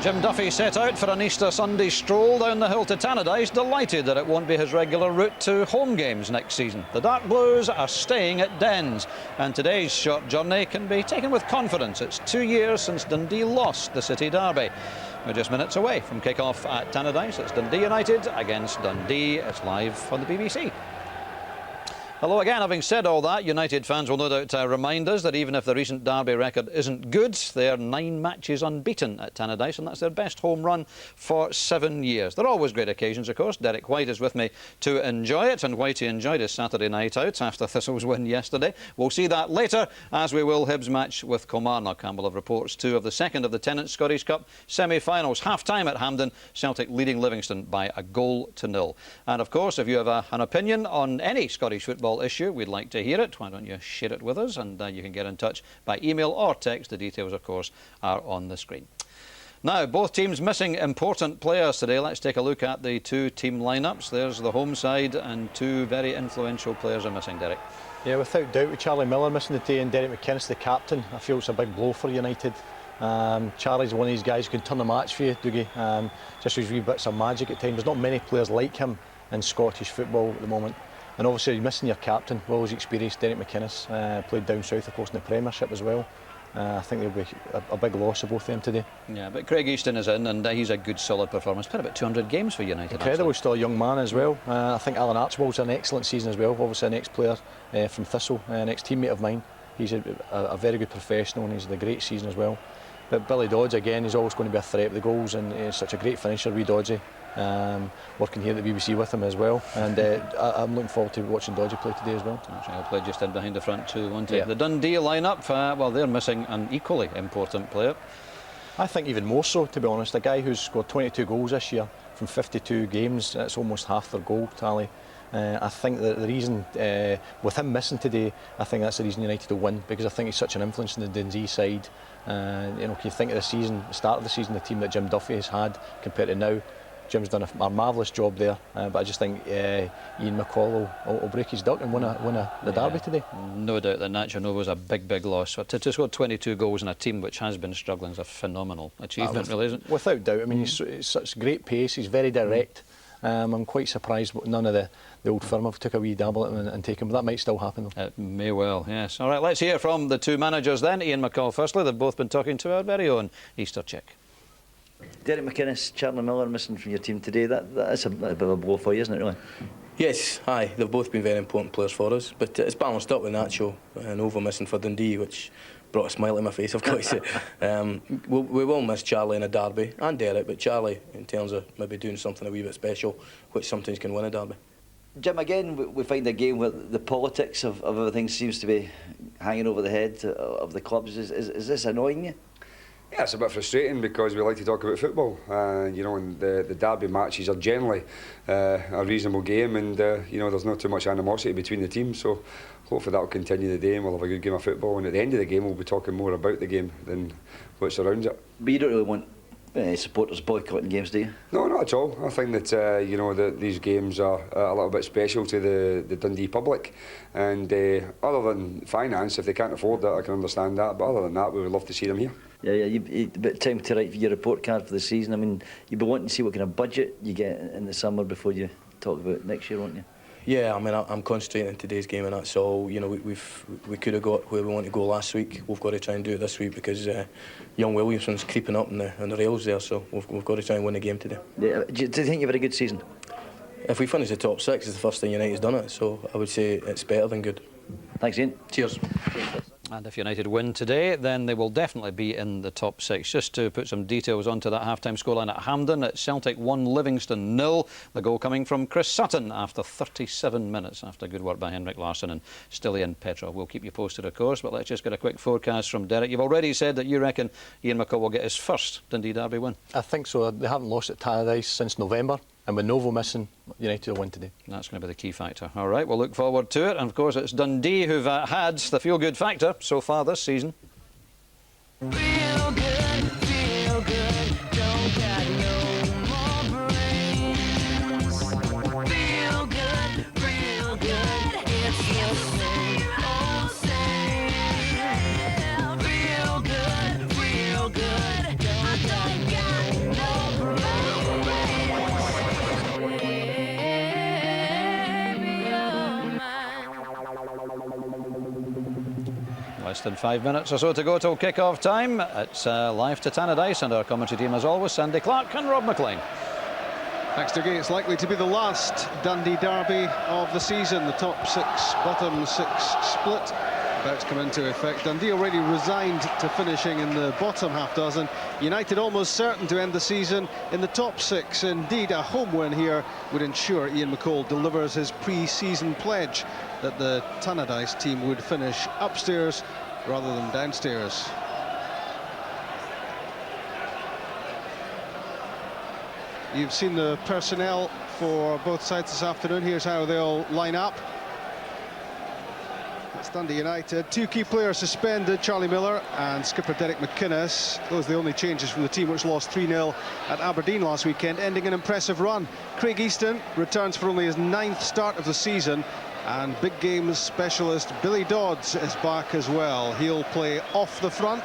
Jim Duffy set out for an Easter Sunday stroll down the hill to Tannadice, delighted that it won't be his regular route to home games next season. The Dark Blues are staying at Dens, and today's short journey can be taken with confidence. It's 2 years since Dundee lost the City Derby. We're just minutes away from kick-off at Tannadice. It's Dundee United against Dundee. It's live on the BBC. Hello again. Having said all that, United fans will no doubt remind us that even if the recent derby record isn't good, they're 9 matches unbeaten at Tannadice, and that's their best home run for 7 years. They're always great occasions, of course. Derek White is with me to enjoy it, and Whitey enjoyed his Saturday night out after Thistle's win yesterday. We'll see that later, as we will Hibs' match with Kilmarnock. Campbell have reports too of the second of the Tennent's Scottish Cup semi-finals. Half-time at Hampden, Celtic leading Livingston by 1-0. And of course, if you have an opinion on any Scottish football issue, we'd like to hear it. Why don't you share it with us, and you can get in touch by email or text. The details, of course, are on the screen. Now, both teams missing important players today. Let's take a look at the two team lineups. There's the home side, and 2 very influential players are missing, Derek. Yeah, without doubt, with Charlie Miller missing today and Derek McInnes, the captain, I feel it's a big blow for United. Charlie's one of these guys who can turn the match for you, Dougie. Just with wee bits of magic at times. There's not many players like him in Scottish football at the moment. And obviously you're missing your captain, well as experienced Derek McInnes, played down south of course in the Premiership as well. I think there'll be a big loss of both of them today. Yeah, but Craig Easton is in, and he's a good solid performance. Played about 200 games for United. Incredible, still a young man as well. I think Alan Archibald's an excellent season as well, obviously an ex-player from Thistle, an ex-teammate of mine. He's a very good professional and he's had a great season as well. But Billy Dodds again, he's always going to be a threat with the goals, and he's such a great finisher, wee Doddsy. Working here at the BBC with him as well, and I'm looking forward to watching Dodgy play today as well. Actually, I'll play just in behind the front too, won't he? Yeah. The Dundee lineup, well, they're missing an equally important player. I think even more so, to be honest. A guy who's scored 22 goals this year from 52 games, that's almost half their goal tally. I think that the reason, with him missing today, I think that's the reason United will win, because I think he's such an influence in the Dundee side. You know, can you think of the season, the start of the season, the team that Jim Duffy has had compared to now? Jim's done a marvellous job there, but I just think Ian McCall will break his duck and win the derby today. No doubt that Nacho Novo's a big loss. To score 22 goals in a team which has been struggling is a phenomenal achievement, really, isn't it? Without doubt. I mean, he's such great pace, he's very direct. I'm quite surprised none of the old firm have took a wee dabble at him and taken him, but that might still happen though. It may well, yes. All right, let's hear from the two managers then. Ian McCall firstly. They've both been talking to our very own Easter chick. Derek McInnes, Charlie Miller missing from your team today. That's a bit of a blow for you, isn't it, really? Yes, aye. They've both been very important players for us, but it's balanced up with Nacho and Ovo missing for Dundee, which brought a smile to my face, I've got to say. We will miss Charlie in a derby, and Derek, but Charlie, in terms of maybe doing something a wee bit special, which sometimes can win a derby. Jim, again, we find a game where the politics of everything seems to be hanging over the head of the clubs. Is this annoying you? Yeah, it's a bit frustrating because we like to talk about football, and you know, and the derby matches are generally a reasonable game, and you know, there's not too much animosity between the teams. So hopefully that will continue the day, and we'll have a good game of football. And at the end of the game, we'll be talking more about the game than what surrounds it. But you don't really want supporters boycotting games, do you? No, not at all. I think that you know, that these games are a little bit special to the Dundee public, and other than finance, if they can't afford that, I can understand that. But other than that, we would love to see them here. Yeah, a bit of time to write your report card for the season. I mean, you'd be wanting to see what kind of budget you get in the summer before you talk about next year, won't you? Yeah, I mean, I'm concentrating on today's game, and that's all. You know, we could have got where we want to go last week. We've got to try and do it this week because young Williamson's creeping up on the rails there, so we've got to try and win the game today. Yeah, do you think you've had a good season? If we finish the top 6, it's the first time United's done it, so I would say it's better than good. Thanks, Ian. Cheers. And if United win today, then they will definitely be in the top 6. Just to put some details onto that half-time scoreline at Hampden, at Celtic 1, Livingston 0. The goal coming from Chris Sutton after 37 minutes, after good work by Henrik Larsson and Stilian Petrov. We'll keep you posted, of course, but let's just get a quick forecast from Derek. You've already said that you reckon Ian McCall will get his first Dundee derby win. I think so. They haven't lost at Tannadice since November. And with Novo missing, United will win today. That's going to be the key factor. All right, we'll look forward to it. And of course, it's Dundee who've had the feel-good factor so far this season. Feel good, don't got no more brains. Feel good, it's the same old same. Feel good, I don't got Less than 5 minutes or so to go till kick-off time. It's live to Tannadice, and our commentary team as always, Sandy Clark and Rob McLean. Thanks, Dougie. It's likely to be the last Dundee derby of the season. The top 6, bottom 6 split about to come into effect. Dundee already resigned to finishing in the bottom half dozen. United almost certain to end the season in the top 6. Indeed, a home win here would ensure Ian McCall delivers his pre-season pledge that the Tannadice team would finish upstairs rather than downstairs. You've seen the personnel for both sides this afternoon. Here's how they'll line up. It's Dundee United. 2 key players suspended, Charlie Miller and skipper Derek McInnes. Those are the only changes from the team which lost 3-0 at Aberdeen last weekend, ending an impressive run. Craig Easton returns for only his 9th start of the season, and big games specialist Billy Dodds is back as well. He'll play off the front.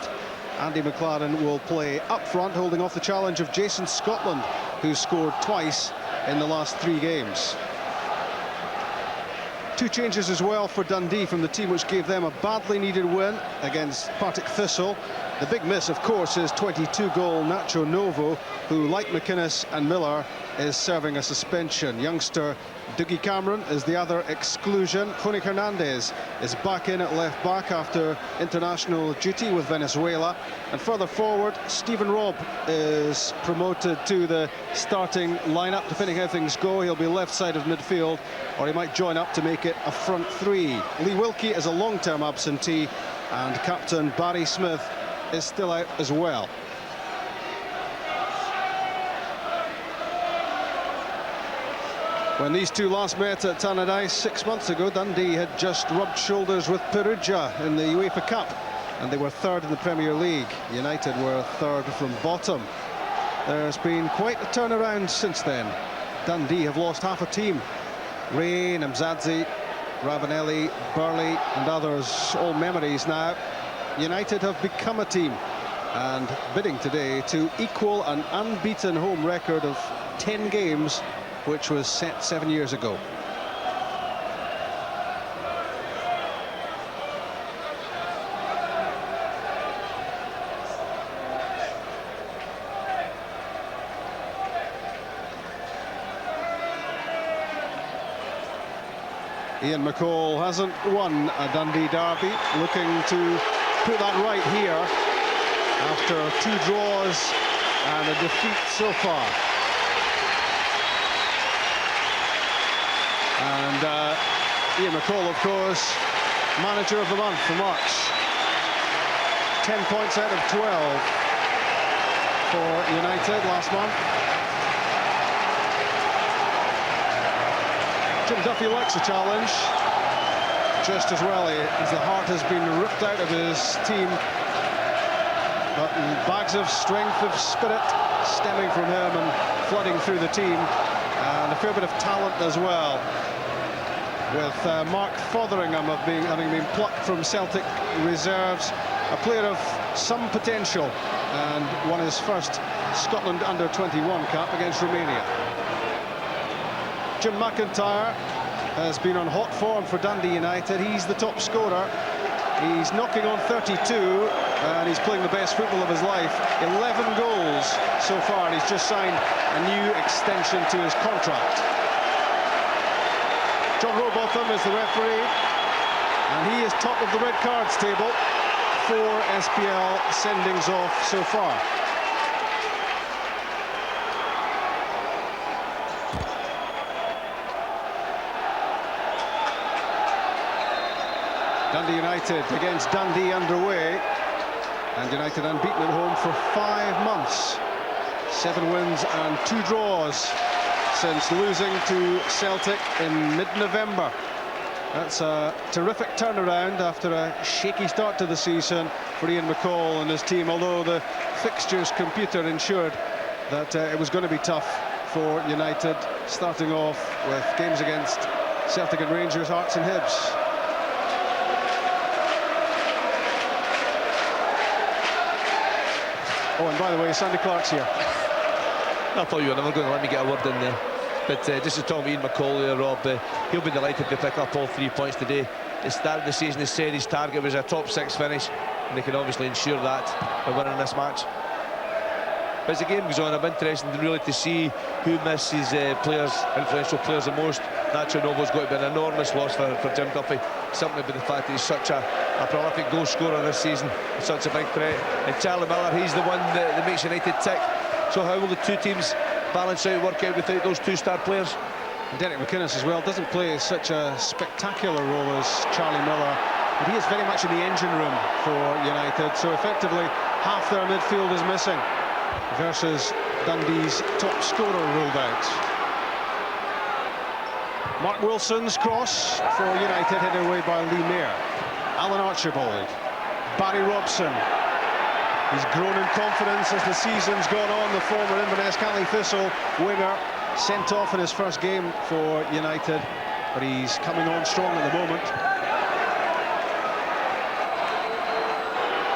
Andy McLaren will play up front, holding off the challenge of Jason Scotland, who scored twice in the last 3 games. 2 changes as well for Dundee from the team which gave them a badly needed win against Partick Thistle. The big miss, of course, is 22-goal Nacho Novo, who, like McInnes and Miller, is serving a suspension. Youngster Dougie Cameron is the other exclusion. Jonik Hernandez is back in at left back after international duty with Venezuela. And further forward, Stephen Robb is promoted to the starting lineup, depending how things go. He'll be left side of midfield, or he might join up to make it a front 3. Lee Wilkie is a long-term absentee, and captain Barry Smith is still out as well. When these two last met at Tannadice 6 months ago, Dundee had just rubbed shoulders with Perugia in the UEFA Cup, and they were 3rd in the Premier League. United were 3rd from bottom. There's been quite a turnaround since then. Dundee have lost half a team. Ray, Namzadze, Ravanelli, Burley and others, all memories now. United have become a team, and bidding today to equal an unbeaten home record of 10 games, which was set 7 years ago. Ian McCall hasn't won a Dundee derby, looking to put that right here after 2 draws and a defeat so far. And Ian McCall, of course, manager of the month for March. 10 points out of 12 for United last month. Jim Duffy likes a challenge just as well. As the heart has been ripped out of his team, but bags of strength, of spirit stemming from him and flooding through the team, and a fair bit of talent as well, with Mark Fotheringham having been plucked from Celtic reserves, a player of some potential, and won his first Scotland under-21 cap against Romania. Jim McIntyre has been on hot form for Dundee United. He's the top scorer. He's knocking on 32, and he's playing the best football of his life. 11 goals so far, and he's just signed a new extension to his contract. John Robotham is the referee, and he is top of the red cards table. 4 SPL sendings off so far. Dundee United against Dundee underway, and United unbeaten at home for 5 months. 7 wins and 2 draws since losing to Celtic in mid-November. That's a terrific turnaround after a shaky start to the season for Ian McCall and his team, although the fixtures computer ensured that it was going to be tough for United, starting off with games against Celtic and Rangers, Hearts and Hibs. Oh, and by the way, Sandy Clark's here. I thought you were never going to let me get a word in there. But just to talk to Ian McCall here, Rob, he'll be delighted to pick up all 3 points today. the start of the season has said his target was a top 6 finish, and they can obviously ensure that by winning this match. But as the game goes on, I'm interested really to see who misses players, influential players the most. Nacho Novo's got to be an enormous loss for Jim Duffy, simply by the fact that he's such a prolific goal scorer this season, such a big threat. And Charlie Miller, he's the one that makes United tick. So how will the two teams balance out, work out without those two star players? And Derek McInnes as well doesn't play such a spectacular role as Charlie Miller, but he is very much in the engine room for United, so effectively half their midfield is missing versus Dundee's top scorer ruled out. Mark Wilson's cross for United, headed away by Lee Mayer. Alan Archibald, Barry Robson. He's grown in confidence as the season's gone on. The former Inverness County Thistle winger sent off in his first game for United, but he's coming on strong at the moment.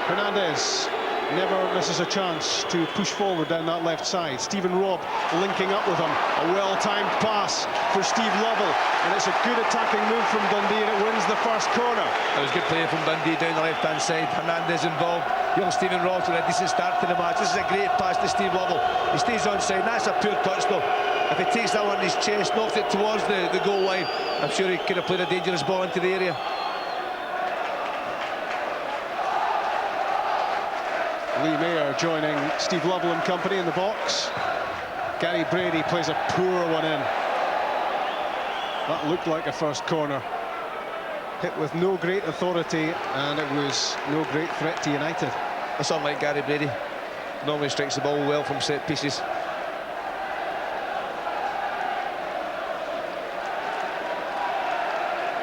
Hernandez never misses a chance to push forward down that left side. Stephen Robb linking up with him. A well-timed pass for Steve Lovell, and it's a good attacking move from Dundee, and it wins the first corner. That was good play from Dundee down the left-hand side. Hernandez involved. Young Stephen Robb's with a decent start to the match. This is a great pass to Steve Lovell. He stays onside. That's a pure touch, though. If he takes that one in his chest, knocks it towards the goal line, I'm sure he could have played a dangerous ball into the area. Lee Mayer joining Steve Lovell and company in the box. Gary Brady plays a poor one in. That looked like a first corner. Hit with no great authority, and it was no great threat to United. That's unlike Gary Brady. Normally strikes the ball well from set pieces.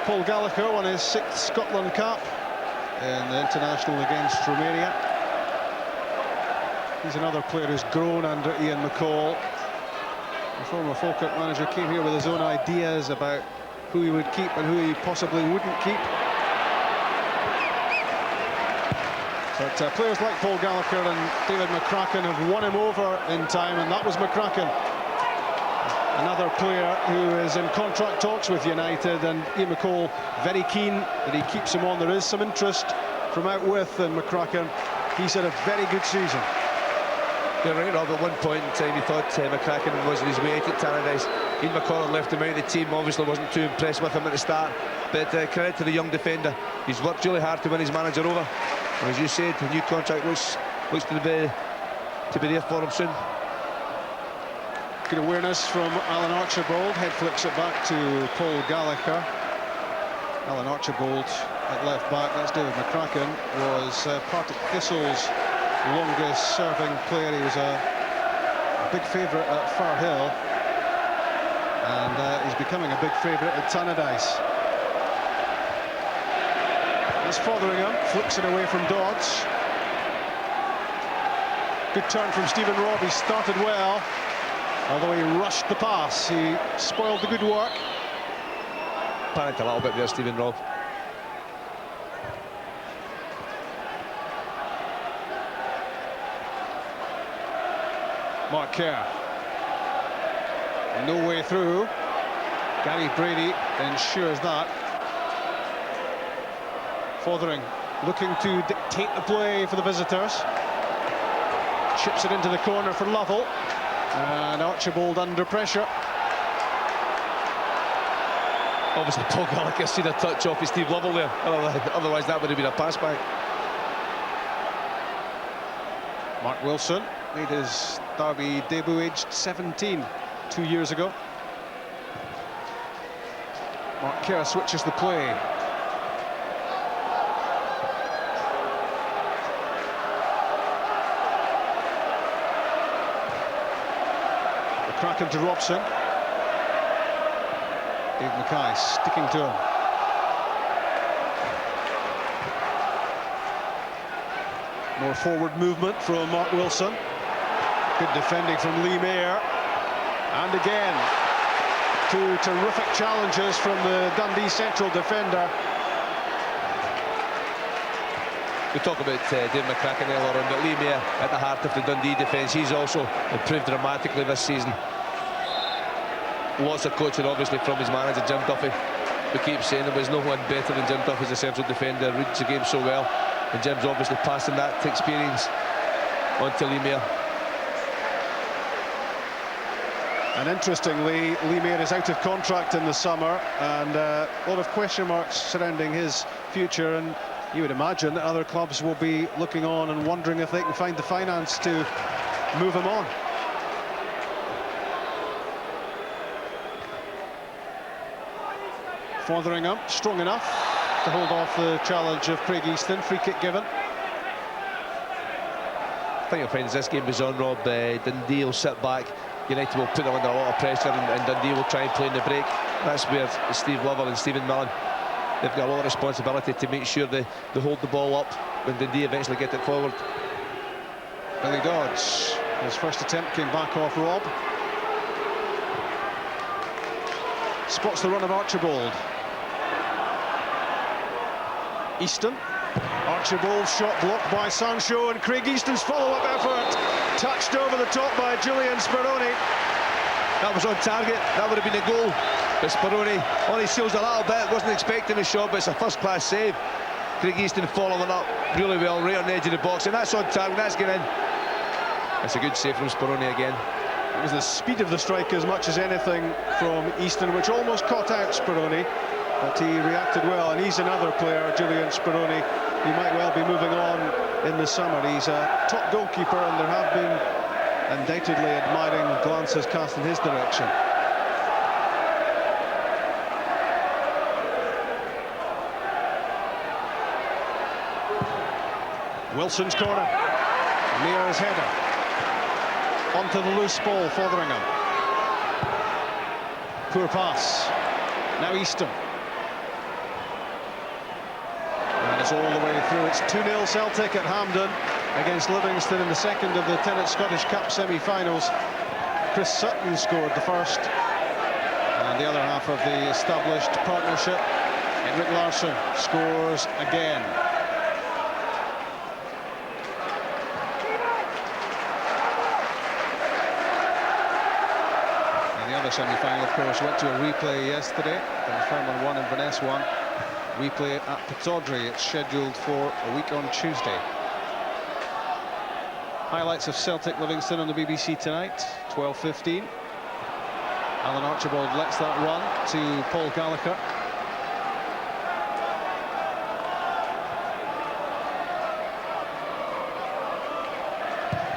Paul Gallagher won his 6th Scotland cap in the international against Romania. He's another player who's grown under Ian McCall. The former Falkirk manager came here with his own ideas about who he would keep and who he possibly wouldn't keep. But players like Paul Gallagher and David McCracken have won him over in time, and that was McCracken. Another player who is in contract talks with United, and Ian McCall very keen that he keeps him on. There is some interest from out with McCracken. He's had a very good season. You're right, Rob. At one point in time, he thought McCracken was on his way out at Tannadice. Ian McCall left him out of the team. Obviously wasn't too impressed with him at the start. But credit to the young defender. He's worked really hard to win his manager over. And as you said, the new contract looks to be there for him soon. Good awareness from Alan Archibald. Head flicks it back to Paul Gallagher. Alan Archibald at left back, that's David McCracken, was Partick Thistle's longest serving player. He was a big favourite at Firhill, and he's becoming a big favourite at Tannadice. That's Fotheringham, flicks it away from Dodds. Good turn from Stephen Robb. He started well, although he rushed the pass. He spoiled the good work. Panicked a little bit there, Stephen Robb. Mark Kerr. No way through. Gary Brady ensures that. Fothering looking to dictate the play for the visitors. Chips it into the corner for Lovell. And Archibald under pressure. Obviously, Paul Gallagher seen a touch off his Steve Lovell there. Otherwise, that would have been a pass back. Mark Wilson made his Derby debut aged 17 2 years ago. Mark Kerr switches the play. McCracken to Robson. Dave Mackay sticking to him. More forward movement from Mark Wilson. Good defending from Lee Mayer. And again, two terrific challenges from the Dundee central defender. We talk about Dave McCracken earlier on, but Lee Mayer at the heart of the Dundee defence. He's also improved dramatically this season. Lots of coaching, obviously, from his manager, Jim Duffy. we keep saying there was no one better than Jim Duff as a central defender. Reads the game so well, and Jim's obviously passing that experience on to Lee Mayer. And interestingly, Lee Mayer is out of contract in the summer, and a lot of question marks surrounding his future, and you would imagine that other clubs will be looking on and wondering if they can find the finance to move him on. Fotheringham, strong enough to hold off the challenge of Craig Easton. Free kick given. I think you'll find as this game goes on, Rob, Dundee will sit back. United will put them under a lot of pressure, and Dundee will try and play in the break. That's where Steve Lovell and Stephen Millen, they've got a lot of responsibility to make sure they hold the ball up when Dundee eventually get it forward. Billy Dodds, his first attempt came back off Rob. Spots the run of Archibald. Easton. Archibald shot blocked by Sancho, and Craig Easton's follow-up effort touched over the top by Julian Speroni. That was on target, that would have been a goal, but Speroni only seals a little bit. Wasn't expecting the shot, but it's a first-class save. Craig Easton following up really well, right on the edge of the box, and that's on target, that's getting in. It's a good save from Speroni again. It was the speed of the strike as much as anything from Easton, which almost caught out Speroni, but he reacted well. And he's another player, Julian Speroni, who might well be moving on in the summer. He's a top goalkeeper, and there have been undoubtedly admiring glances cast in his direction. Wilson's corner. Mayer's header. Onto the loose ball, Fotheringham. Poor pass. Now Easton. And it's all the way through. It's 2-0 Celtic at Hampden against Livingston in the second of the Tennis Scottish Cup semi-finals. Chris Sutton scored the first, and the other half of the established partnership, Henrik Larsson, scores again. The semi-final, of course, went to a replay yesterday. Dunfermline won, Inverness won. Replay at Pittodrie. It's scheduled for a week on Tuesday. Highlights of Celtic Livingston on the BBC tonight, 12:15. Alan Archibald lets that run to Paul Gallagher.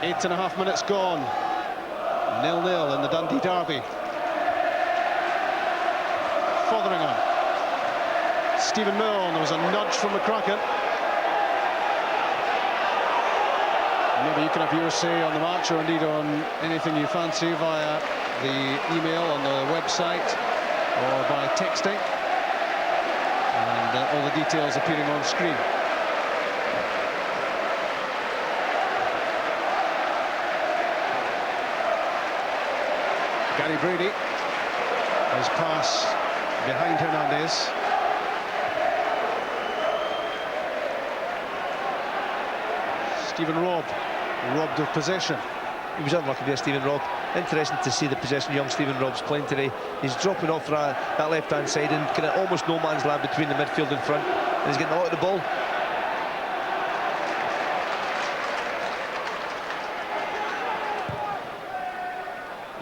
Eight and a half minutes gone. 0-0 in the Dundee derby. Fotheringham. Stephen Milne, there was a nudge from McCracken. Maybe you can have your say on the match, or indeed on anything you fancy, via the email on the website or by texting. And all the details appearing on screen. Gary Brady, his pass behind Hernandez. Stephen Robb, robbed of possession. He was unlucky there, Stephen Robb. Interesting to see the possession young Stephen Robb's playing today. He's dropping off that left-hand side and kind of almost no man's land between the midfield and front, and he's getting a lot of the ball.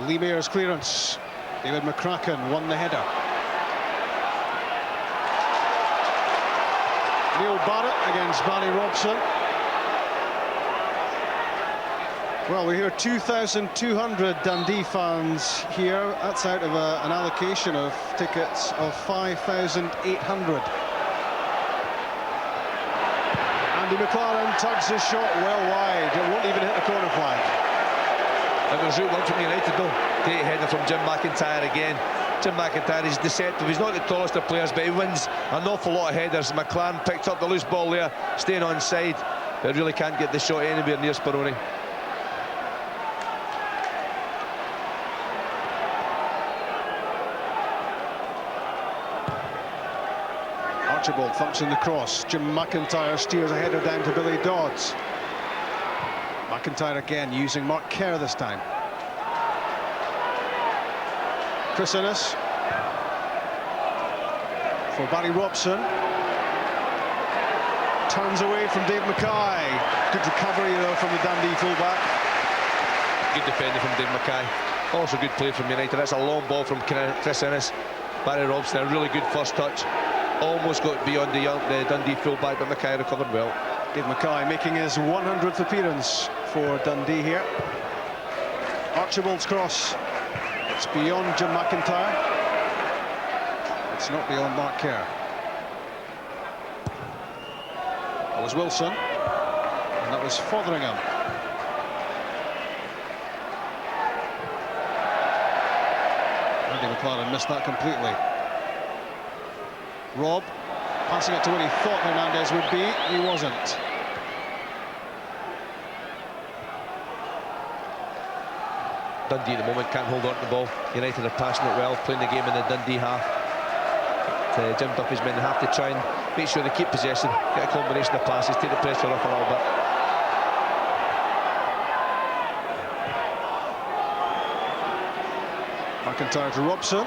Lee Mayer's clearance. David McCracken won the header. Neil Barrett against Barry Robson. Well, we hear 2,200 Dundee fans here. That's out of an allocation of tickets of 5,800. Andy McLaren tugs his shot well wide. It won't even hit the corner flag. And there's route one from United though. Great header from Jim McIntyre again. Jim McIntyre is deceptive. He's not the tallest of players, but he wins an awful lot of headers. McLaren picked up the loose ball there, staying on side, but really can't get the shot anywhere near Speroni. Archibald thumps in the cross. Jim McIntyre steers a header down to Billy Dodds. McIntyre again using Mark Kerr this time. Chris Innes. for Barry Robson. Turns away from Dave Mackay. Good recovery, though, from the Dundee fullback. Good defender from Dave Mackay. Also good play from United. That's a long ball from Chris Innes. Barry Robson, a really good first touch. Almost got beyond the Dundee fullback, but Mackay recovered well. Dave Mackay making his 100th appearance for Dundee here. Archibald's cross. It's beyond Jim McIntyre. It's not beyond Mark Kerr. That was Wilson, and that was Fotheringham. Andy McLaren missed that completely. Rob passing it to where he thought Hernandez would be. He wasn't. Dundee at the moment can't hold on to the ball. United are passing it well, playing the game in the Dundee half. But, Jim Duffy's men have to try and make sure they keep possession, get a combination of passes, take the pressure off a little bit. McIntyre to Robson.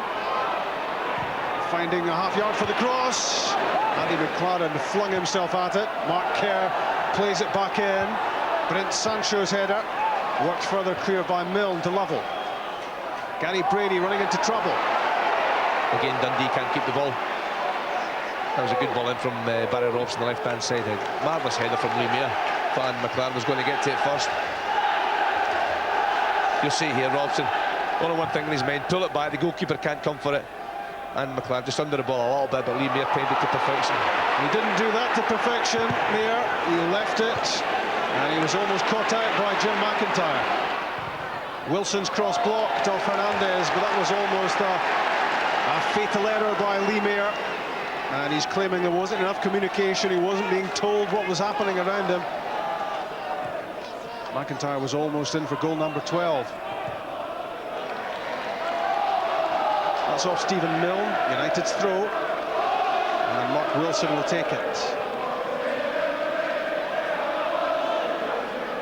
Finding a half yard for the cross. Andy McLaren flung himself at it. Mark Kerr plays it back in. Brent Sancho's header. Worked further clear by Milne to level. Gary Brady running into trouble. Again, Dundee can't keep the ball. That was a good ball in from Barry Robson, the left-hand side. A marvellous header from Lee Mayer. Thought McLaren was going to get to it first. You'll see here, Robson, only one thing in his mind, pull it back, the goalkeeper can't come for it. And McLaren just under the ball a little bit, but Lee Mayer timed it to perfection. He didn't do that to perfection, Mayer. He left it, and he was almost caught out by Jim McIntyre. Wilson's cross blocked off Hernandez, but that was almost a fatal error by Lee Mayer. And he's claiming there wasn't enough communication, he wasn't being told what was happening around him. McIntyre was almost in for goal number 12. That's off Stephen Milne, United's throw. And then Mark Wilson will take it.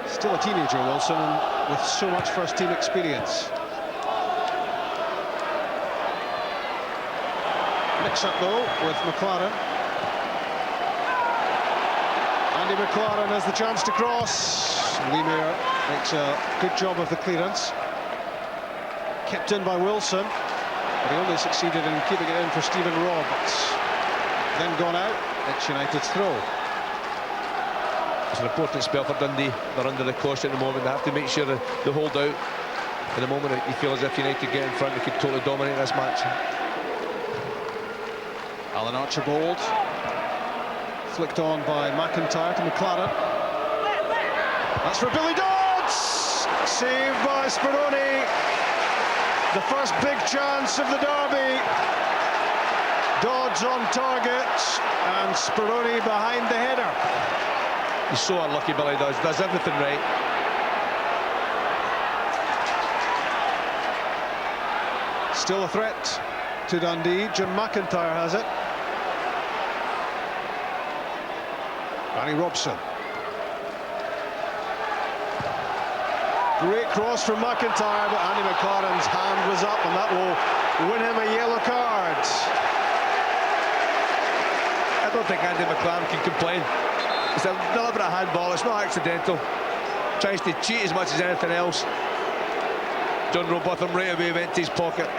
Still a teenager, Wilson, and with so much first-team experience. Mix-up, though, with McLaren. Andy McLaren has the chance to cross. Lee Mayer makes a good job of the clearance. Kept in by Wilson, but he only succeeded in keeping it in for Stephen Roberts. Then gone out. It's United's throw. It's an important spell for Dundee. They're under the cosh at the moment. They have to make sure that they hold out. In the moment, you feel as if United get in front, they could totally dominate this match. Alan Archibald, flicked on by McIntyre to McLaren. That's for Billy Dodds! Saved by Speroni. The first big chance of the derby. Dodds on target, and Speroni behind the header. He's so unlucky, Billy Dodds. Does everything right. Still a threat to Dundee. Jim McIntyre has it. Barry Robson. Great cross from McIntyre, but Andy McLaren's hand was up, and that will win him a yellow card. I don't think Andy McLaren can complain. It's a deliberate handball, it's not accidental. Tries to cheat as much as anything else. John Robotham right away went to his pocket.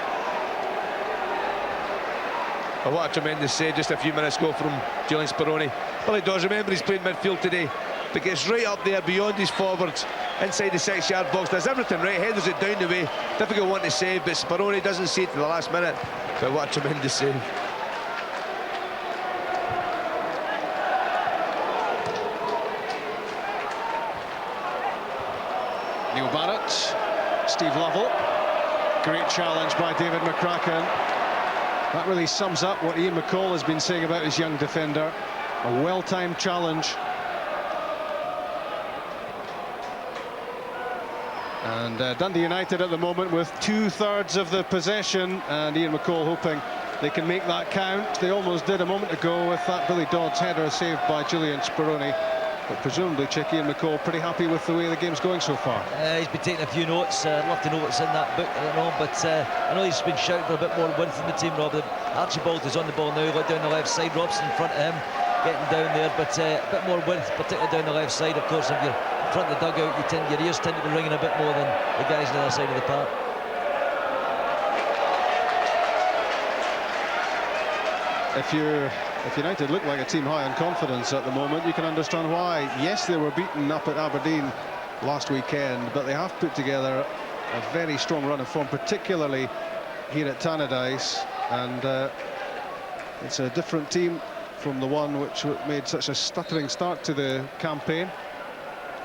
But what a tremendous save just a few minutes ago from Julian Speroni. Billy Dodds, remember he's playing midfield today, but gets right up there beyond his forwards, inside the 6-yard box, does everything right, headers it down the way. Difficult one to save, but Speroni doesn't see it to the last minute. But what a tremendous save. Neil Barrett, Steve Lovell. Great challenge by David McCracken. That really sums up what Ian McCall has been saying about his young defender. A well-timed challenge. And Dundee United at the moment with 2/3 of the possession, and Ian McCall hoping they can make that count. They almost did a moment ago with that Billy Dodds header saved by Julian Speroni. But presumably Chicky and McCall pretty happy with the way the game's going so far. He's been taking a few notes. I'd love to know what's in that book, I don't know, but I know he's been shouting for a bit more width in the team, Rob. Archibald is on the ball now, got down the left side. Robson in front of him, getting down there, but a bit more width, particularly down the left side. Of course, if you're in front of the dugout, your ears tend to be ringing a bit more than the guys on the other side of the park. If United look like a team high on confidence at the moment, you can understand why. Yes, they were beaten up at Aberdeen last weekend, but they have put together a very strong run of form, particularly here at Tannadice, and it's a different team from the one which made such a stuttering start to the campaign,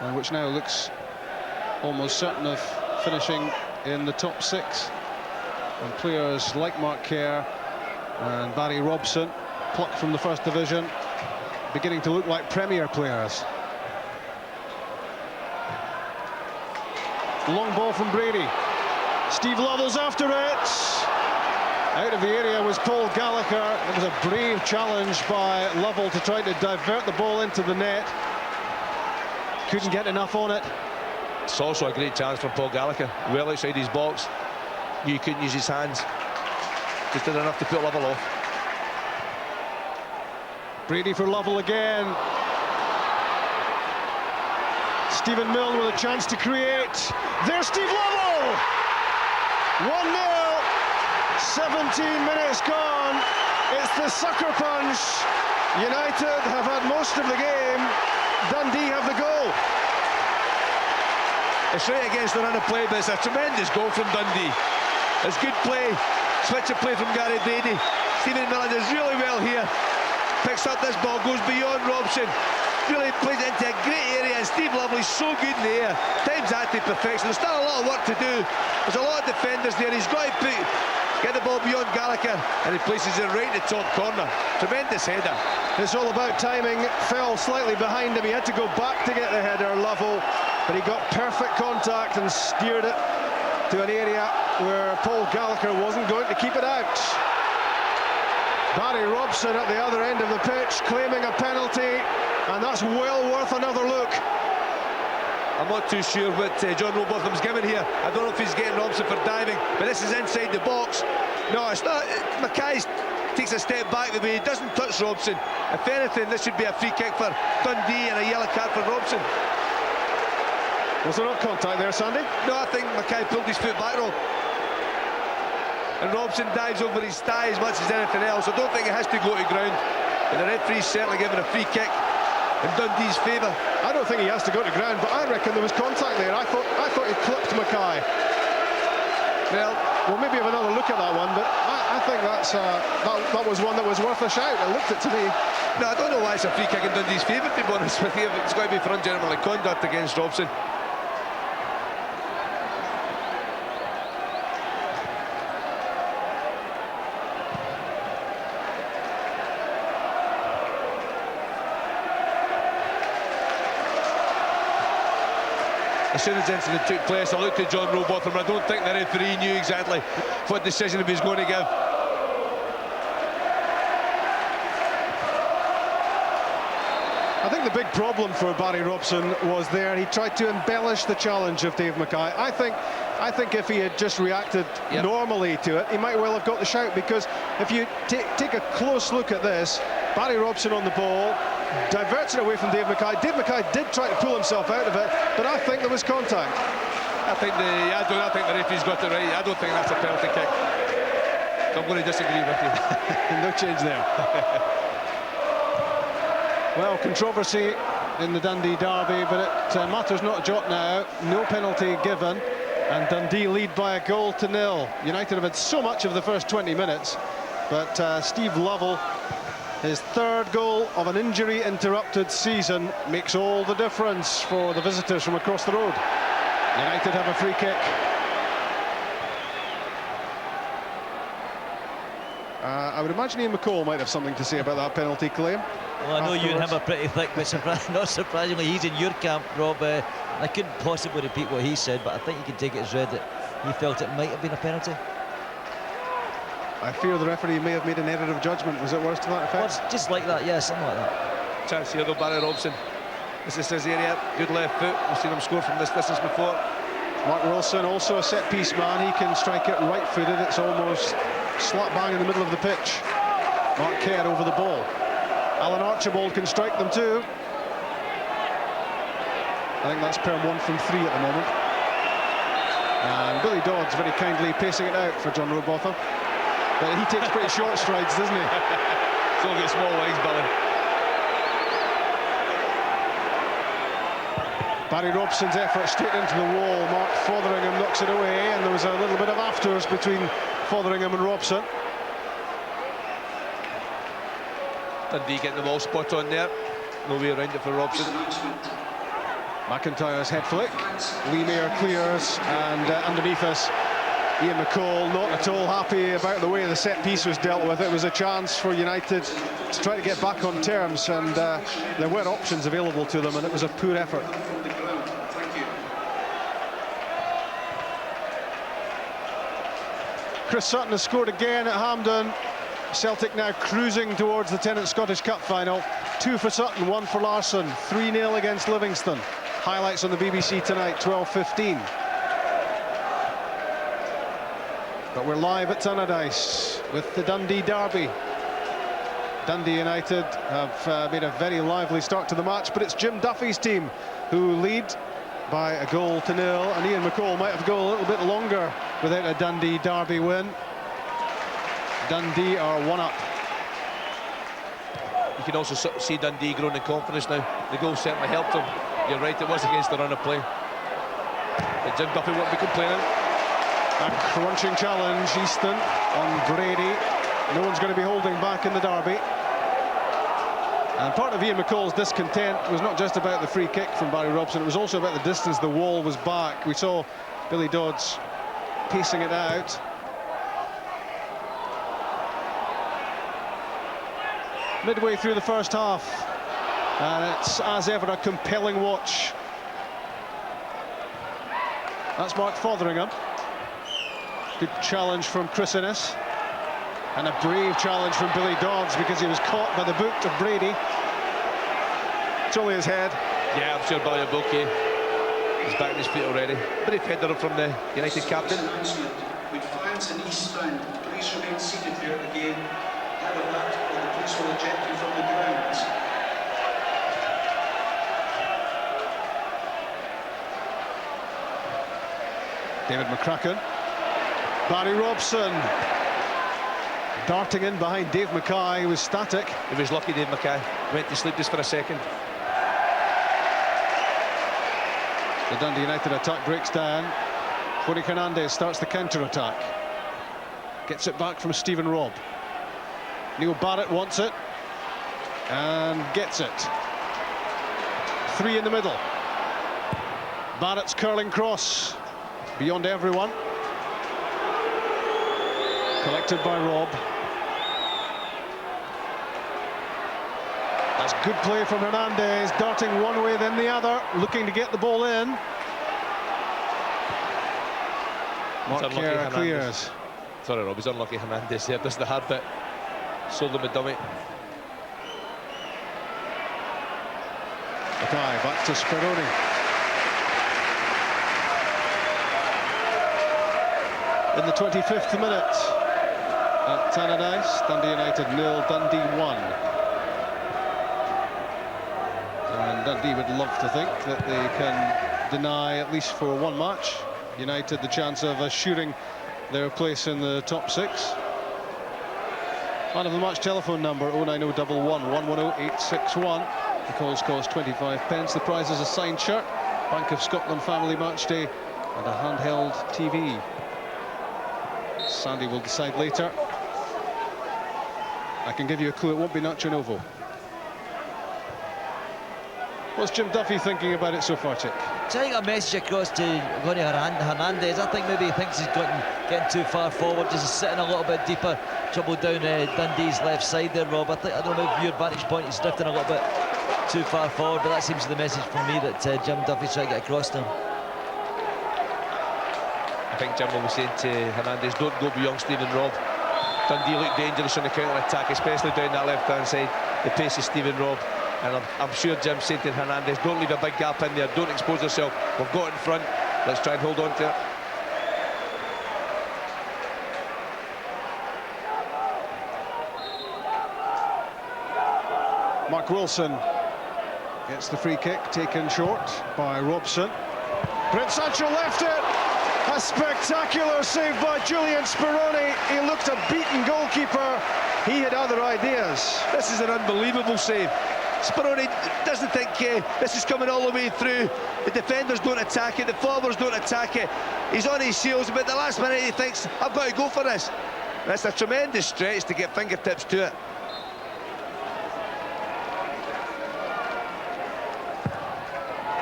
and which now looks almost certain of finishing in the top 6. And players like Mark Kerr and Barry Robson, plucked from the First Division, beginning to look like Premier players. Long ball from Brady. Steve Lovell's after it. Out of the area was Paul Gallagher. It was a brave challenge by Lovell to try to divert the ball into the net. Couldn't get enough on it. It's also a great chance from Paul Gallagher, well outside his box. He couldn't use his hands. Just did enough to put Lovell off. Brady for Lovell again. Stephen Milne with a chance to create. There's Steve Lovell! 1-0. 17 minutes gone. It's the sucker punch. United have had most of the game. Dundee have the goal. It's right against the run of play, but it's a tremendous goal from Dundee. It's good play. Switch of play from Gary Brady. Stephen Milne does really well here. Picks up this ball, goes beyond Robson. Really plays it into a great area, and Steve Lovell's so good in the air. Times that to perfection. There's still a lot of work to do. There's a lot of defenders there. He's got to get the ball beyond Gallagher, and he places it right in the top corner. Tremendous header. It's all about timing. Fell slightly behind him. He had to go back to get the header, Lovell, but he got perfect contact and steered it to an area where Paul Gallagher wasn't going to keep it out. Barry Robson at the other end of the pitch claiming a penalty, and that's well worth another look. I'm not too sure what John Robotham's given here. I don't know if he's getting Robson for diving, but this is inside the box. No, it's not. Mackay takes a step back the way he doesn't touch Robson. If anything, this should be a free kick for Dundee and a yellow card for Robson. Was there not contact there, Sandy? No, I think Mackay pulled his foot back, Rob. And Robson dives over his thigh as much as anything else. I don't think it has to go to ground. And the referee's certainly given a free kick in Dundee's favour. I don't think he has to go to ground, but I reckon there was contact there. I thought he clipped Mackay. Well, we'll maybe have another look at that one, but I think that was one that was worth a shout. It looked it to me. No, I don't know why it's a free kick in Dundee's favour, to be honest with you. It's got to be for ungentlemanly conduct against Robson. As soon as the incident took place, I looked at John Robotham. I don't think the referee knew exactly what decision he was going to give. I think the big problem for Barry Robson was there. He tried to embellish the challenge of Dave Mackay. I think if he had just reacted normally to it, he might well have got the shout, because if you take a close look at this, Barry Robson on the ball, diverts it away from Dave Mackay. Dave Mackay did try to pull himself out of it, but I think there was contact. I think the referee's got it right. I don't think that's a penalty kick. So I'm going to disagree with you. No change there. Well, controversy in the Dundee derby, but it matters not a jot now. No penalty given, and Dundee lead by a goal to nil. United have had so much of the first 20 minutes, but Steve Lovell, his third goal of an injury-interrupted season, makes all the difference for the visitors from across the road. United have a free kick. I would imagine Ian McCall might have something to say about that penalty claim. Well, I know you and him are pretty thick, but not surprisingly, he's in your camp, Rob. I couldn't possibly repeat what he said, but I think you can take it as read that he felt it might have been a penalty. I fear the referee may have made an error of judgment. Was it worse to that effect? Well, just like that, yeah, something like that. Chance here though, Barry Robson. This is his area. Good left foot. We've seen him score from this distance before. Mark Wilson, also a set-piece man. He can strike it right-footed. It's almost slap bang in the middle of the pitch. Mark Kerr over the ball. Alan Archibald can strike them too. I think that's Perm 1 from 3 at the moment. And Billy Dodds very kindly pacing it out for John Robotham. But he takes pretty short strides, doesn't he? He's only got small legs, Billy. Barry Robson's effort straight into the wall. Mark Fotheringham knocks it away, and there was a little bit of afters between Fotheringham and Robson. Dundee getting the ball spot on there. No way around it for Robson. McIntyre's head flick. Lee Mayer clears, and underneath us, Ian McCall not at all happy about the way the set piece was dealt with. It was a chance for United to try to get back on terms, and there were options available to them, and it was a poor effort. Chris Sutton has scored again at Hampden. Celtic now cruising towards the Tennant Scottish Cup final. 2 for Sutton, 1 for Larsson. 3-0 against Livingston. Highlights on the BBC tonight, 12:15. But we're live at Tannadice with the Dundee derby. Dundee United have made a very lively start to the match, but it's Jim Duffy's team who lead by a goal to 0, and Ian McCall might have to go a little bit longer without a Dundee derby win. Dundee are 1 up. You can also see Dundee growing in confidence now. The goal certainly helped them. You're right, it was against the run of play. But Jim Duffy won't be complaining. A crunching challenge, Easton on Brady. No one's going to be holding back in the derby. And part of Ian McCall's discontent was not just about the free kick from Barry Robson, it was also about the distance the wall was back. We saw Billy Dodds pacing it out. Midway through the first half, and it's as ever a compelling watch. That's Mark Fotheringham. Good challenge from Chris Innes, and a brave challenge from Billy Dodds because he was caught by the boot of Brady. It's only his head. Yeah, I'm sure Billy will be okay. He's back on his feet already. Brief header from the United captain. With fans in East Stand, please remain seated throughout the game. Either that or the police will eject you from the grounds. David McCracken. Barry Robson darting in behind Dave Mackay, who was static. He was lucky, Dave Mackay. Went to sleep just for a second. The Dundee United attack breaks down. Tony Hernandez starts the counter-attack. Gets it back from Stephen Robb. Neil Barrett wants it and gets it. 3 in the middle. Barrett's curling cross beyond everyone. Collected by Robb. That's good play from Hernandez, darting one way then the other, looking to get the ball in. Mark Kerr clears. Sorry, Rob, he's unlucky. Hernandez there does the hard bit. Sold him a dummy. Okay, back to Speroni. In the 25th minute at Tannadice, Dundee United 0, Dundee 1. And Dundee would love to think that they can deny, at least for one match, United the chance of assuring their place in the top 6. Man of the match telephone number 09011 110 861. The calls cost 25 pence. The prize is a signed shirt, Bank of Scotland Family Match Day, and a handheld TV. Sandy will decide later. I can give you a clue, it won't be Nacho Novo. What's Jim Duffy thinking about it so far, Chick? Sending a message across to Hernandez. I think maybe he thinks he's getting too far forward, just sitting a little bit deeper, trouble down Dundee's left side there, Rob. I don't know if your vantage point is drifting a little bit too far forward, but that seems to be the message from me that Jim Duffy's trying to get across to him. I think Jim will be saying to Hernandez, don't go beyond Stephen Robb. Dundee look dangerous on the counter-attack, especially down that left-hand side. The pace of Stephen Robb. And I'm sure Jim's saying to Hernandez, don't leave a big gap in there, don't expose yourself. We've got in front, let's try and hold on to it. Mark Wilson gets the free kick, taken short by Robson. Prince Sancho left it. A spectacular save by Julian Speroni. He looked a beaten goalkeeper. He had other ideas. This is an unbelievable save. Speroni doesn't think this is coming all the way through. The defenders don't attack it, the forwards don't attack it. He's on his heels, but at the last minute he thinks, I've got to go for this. That's a tremendous stretch to get fingertips to it.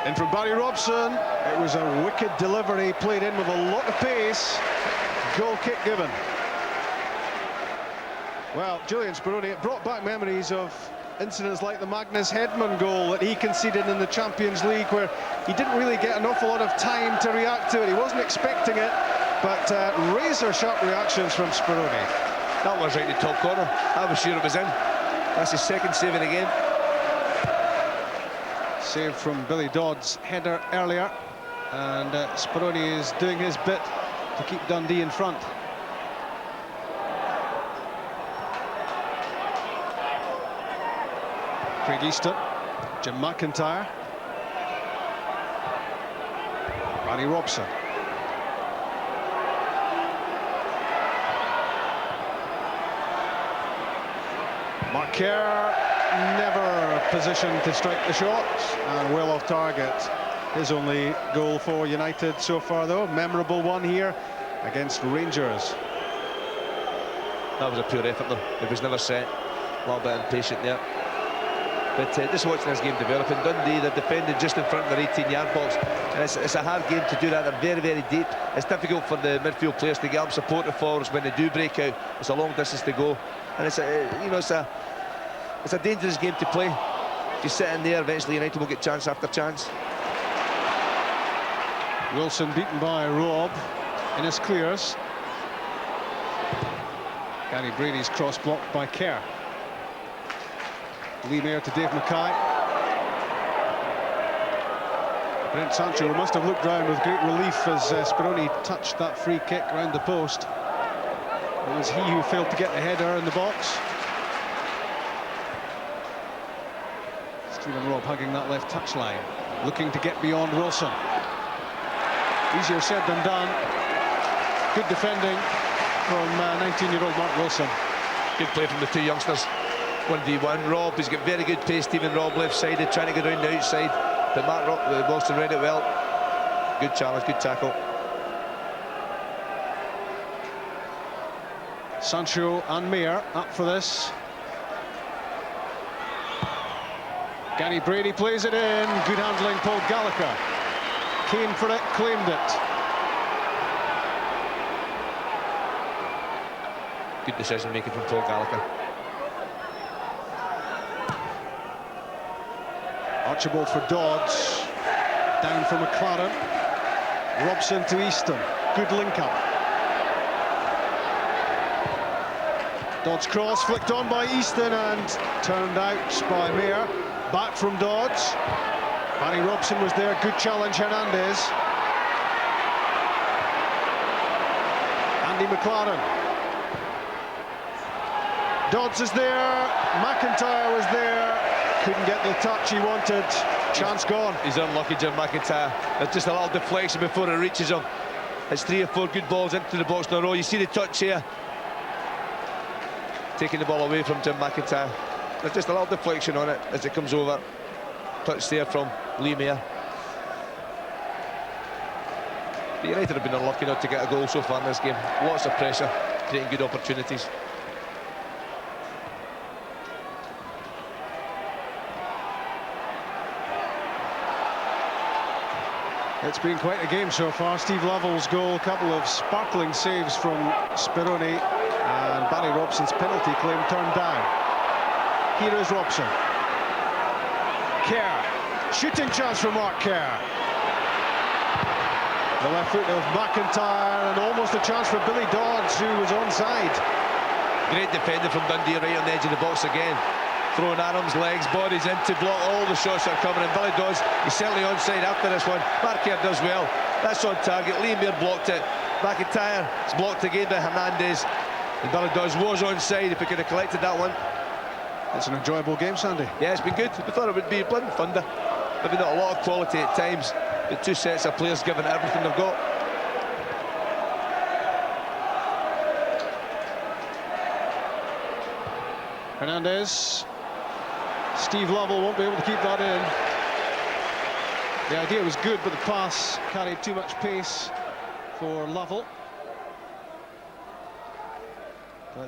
In from Barry Robson. It was a wicked delivery, played in with a lot of pace. Goal kick given. Well, Julian Speroni, it brought back memories of incidents like the Magnus Hedman goal that he conceded in the Champions League, where he didn't really get an awful lot of time to react to it. He wasn't expecting it, but razor-sharp reactions from Speroni. That was right in the top corner. I was sure it was in. That's his second save in the game. Save from Billy Dodd's header earlier, and Speroni is doing his bit to keep Dundee in front. Craig Easton, Jim McIntyre, Barry Robson. Mark Kerr never positioned to strike the shot, and well off target. His only goal for United so far, though, memorable one here against Rangers. That was a pure effort though. It was never set. A little bit impatient there. But just watching this game develop in Dundee, they're defending just in front of their 18-yard box, and it's a hard game to do that. They're very, very deep. It's difficult for the midfield players to get up, support the forwards when they do break out. It's a long distance to go, and it's a dangerous game to play. If you sit in there, eventually United will get chance after chance. Wilson beaten by Robb. Innes clears. Gary Brady's cross blocked by Kerr. Lee Mayer to Dave Mackay. Prince Sancho must have looked round with great relief as Speroni touched that free kick round the post. It was he who failed to get the header in the box. Stephen Robb hugging that left touchline, looking to get beyond Wilson. Easier said than done. Good defending from 19-year-old Mark Wilson. Good play from the two youngsters. 1v1. Robb, he's got very good pace. Stephen Robb left-sided, trying to go down the outside, but Mark Wilson read it well. Good challenge, good tackle. Sancho and Mayer up for this. Gary Brady plays it in. Good handling, Paul Gallagher. Came for it, claimed it. Good decision making from Paul Gallagher. Archibald for Dodds. Down for McLaren. Robson to Easton. Good link up. Dodds cross flicked on by Easton and turned out by Mayer. Back from Dodds. Barry Robson was there. Good challenge, Hernandez. Andy McLaren. Dodds is there. McIntyre was there. Couldn't get the touch he wanted. Chance gone. He's unlucky, Jim McIntyre. It's just a little deflection before it reaches him. It's 3 or 4 good balls into the box in a row. You see the touch here. Taking the ball away from Jim McIntyre. There's just a little deflection on it as it comes over. Touch there from Lee Mayer. The United have been unlucky not to get a goal so far in this game. Lots of pressure, creating good opportunities. It's been quite a game so far. Steve Lovell's goal, a couple of sparkling saves from Speroni, and Barry Robson's penalty claim turned down. Here is Robson. Kerr. Shooting chance for Mark Kerr. The left foot of McIntyre, and almost a chance for Billy Dodds, who was onside. Great defender from Dundee, right on the edge of the box again. throwing arms, legs, bodies in to block all the shots that are coming in. Billy Dawes, he's certainly onside after this one. Marquer does well. That's on target. Liamere blocked it. McIntyre is blocked again by Hernandez. And Billy Dawes was onside if he could have collected that one. It's an enjoyable game, Sandy. Yeah, it's been good. We thought it would be blood and thunder. Maybe not a lot of quality at times, but two sets of players giving it everything they've got. Hernandez. Steve Lovell won't be able to keep that in. The idea was good, but the pass carried too much pace for Lovell.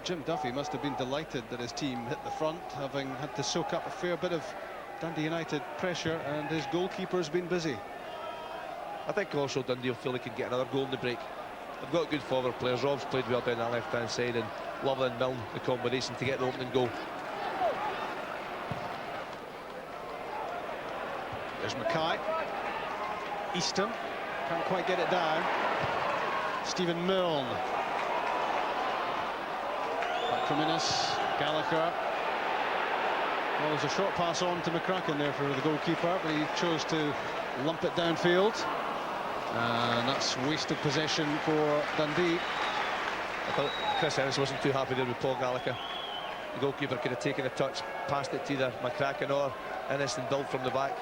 Jim Duffy must have been delighted that his team hit the front, having had to soak up a fair bit of Dundee United pressure, and his goalkeeper's been busy. I think also Dundee will feel they can get another goal in the break. They've got good forward players. Rob's played well down that left-hand side, and Lovell and Milne, the combination to get the opening goal. There's Mackay. Easton can't quite get it down. Stephen Milne. Back from Innes. Gallagher. Well, there's a short pass on to McCracken there for the goalkeeper, but he chose to lump it downfield. And that's wasted possession for Dundee. I thought Chris Innes wasn't too happy there with Paul Gallagher. The goalkeeper could have taken a touch, passed it to either McCracken or Innes and built from the back.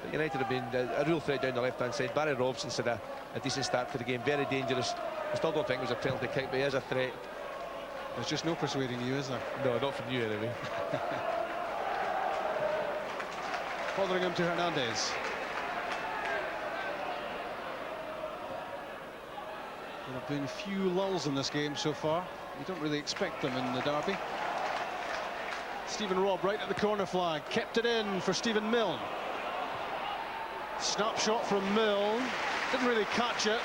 But United have been a real threat down the left-hand side. Barry Robson's had a decent start to the game, very dangerous. I still don't think it was a penalty kick, but he is a threat. There's just no persuading you, is there? No, not from you anyway. Fotheringham to Hernandez. There have been few lulls in this game so far. You don't really expect them in the derby. Stephen Robb right at the corner flag, kept it in for Stephen Milne. Snapshot from Milne, didn't really catch it,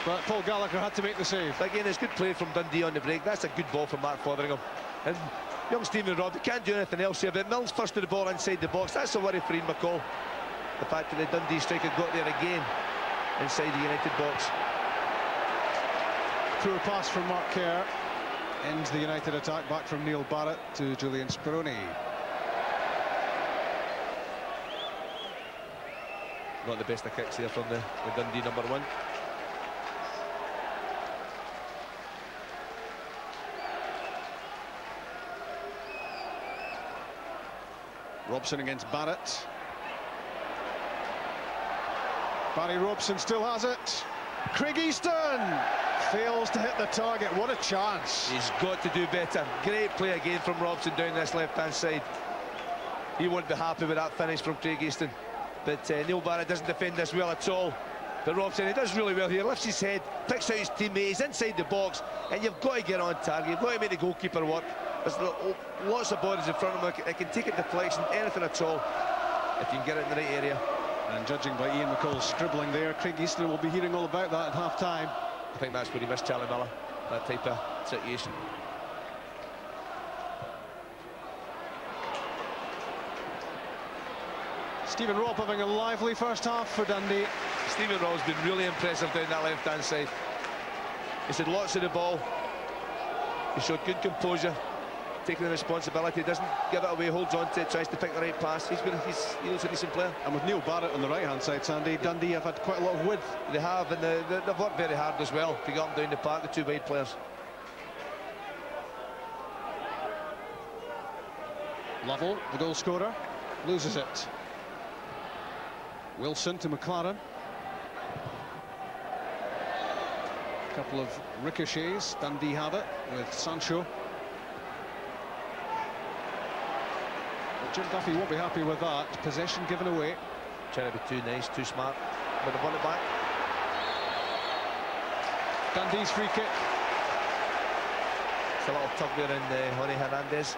but Paul Gallagher had to make the save. Again, it's good play from Dundee on the break. That's a good ball from Mark Fotheringham. And young Stephen Robb, he can't do anything else here, but Milne's first to the ball inside the box. That's a worry for Ian McCall. The fact that the Dundee striker got there again inside the United box. Poor pass from Mark Kerr ends the United attack, back from Neil Barrett to Julian Speroni. Not the best of kicks there from the Dundee number one. Robson against Barrett. Barry Robson still has it. Craig Easton fails to hit the target. What a chance. He's got to do better. Great play again from Robson down this left-hand side. He won't be happy with that finish from Craig Easton. But Neil Barrett doesn't defend this well at all. But Robson, he does really well here. Lifts his head, picks out his teammate. He's inside the box, and you've got to get on target. You've got to make the goalkeeper work. There's lots of bodies in front of him. It can take a deflection, anything at all, if you can get it in the right area. And judging by Ian McCall's scribbling there, Craig Easton will be hearing all about that at half-time. I think that's where he missed Charlie Miller, that type of situation. Stephen Robb having a lively first half for Dundee. Stephen Robb's been really impressive down that left-hand side. He's had lots of the ball. He showed good composure, taking the responsibility, doesn't give it away, holds on to it, tries to pick the right pass. He looks a decent player. And with Neil Barrett on the right-hand side, Sandy, Dundee have had quite a lot of width. They have, and they've worked very hard as well to get them down the park, the two wide players. Lovell, the goal scorer, loses it. Wilson to McLaren. A couple of ricochets. Dundee had it with Sancho. But Jim Duffy won't be happy with that. Possession given away. Trying to be too nice, too smart, but they've won it back. Dundee's free kick. It's a little tug there in Jorge Hernandez.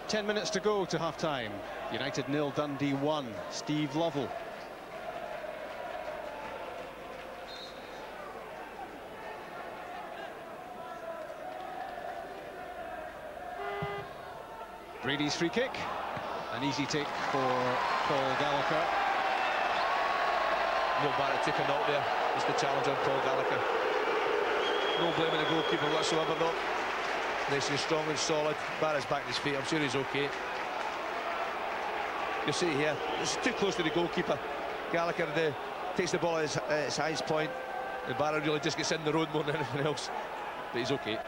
Ten minutes to go to half-time. United 0, Dundee 1. Steve Lovell. Brady's free kick. An easy take for Paul Gallagher. Neil Barrett took a knock there. It's the challenge on Paul Gallagher. no blame on the goalkeeper whatsoever, though. Nice and strong and solid. Barrett's back on his feet. I'm sure he's okay. You see here, it's too close to the goalkeeper. Gallagher takes the ball at its highest point, and Barrett really just gets in the road more than anything else. But he's okay.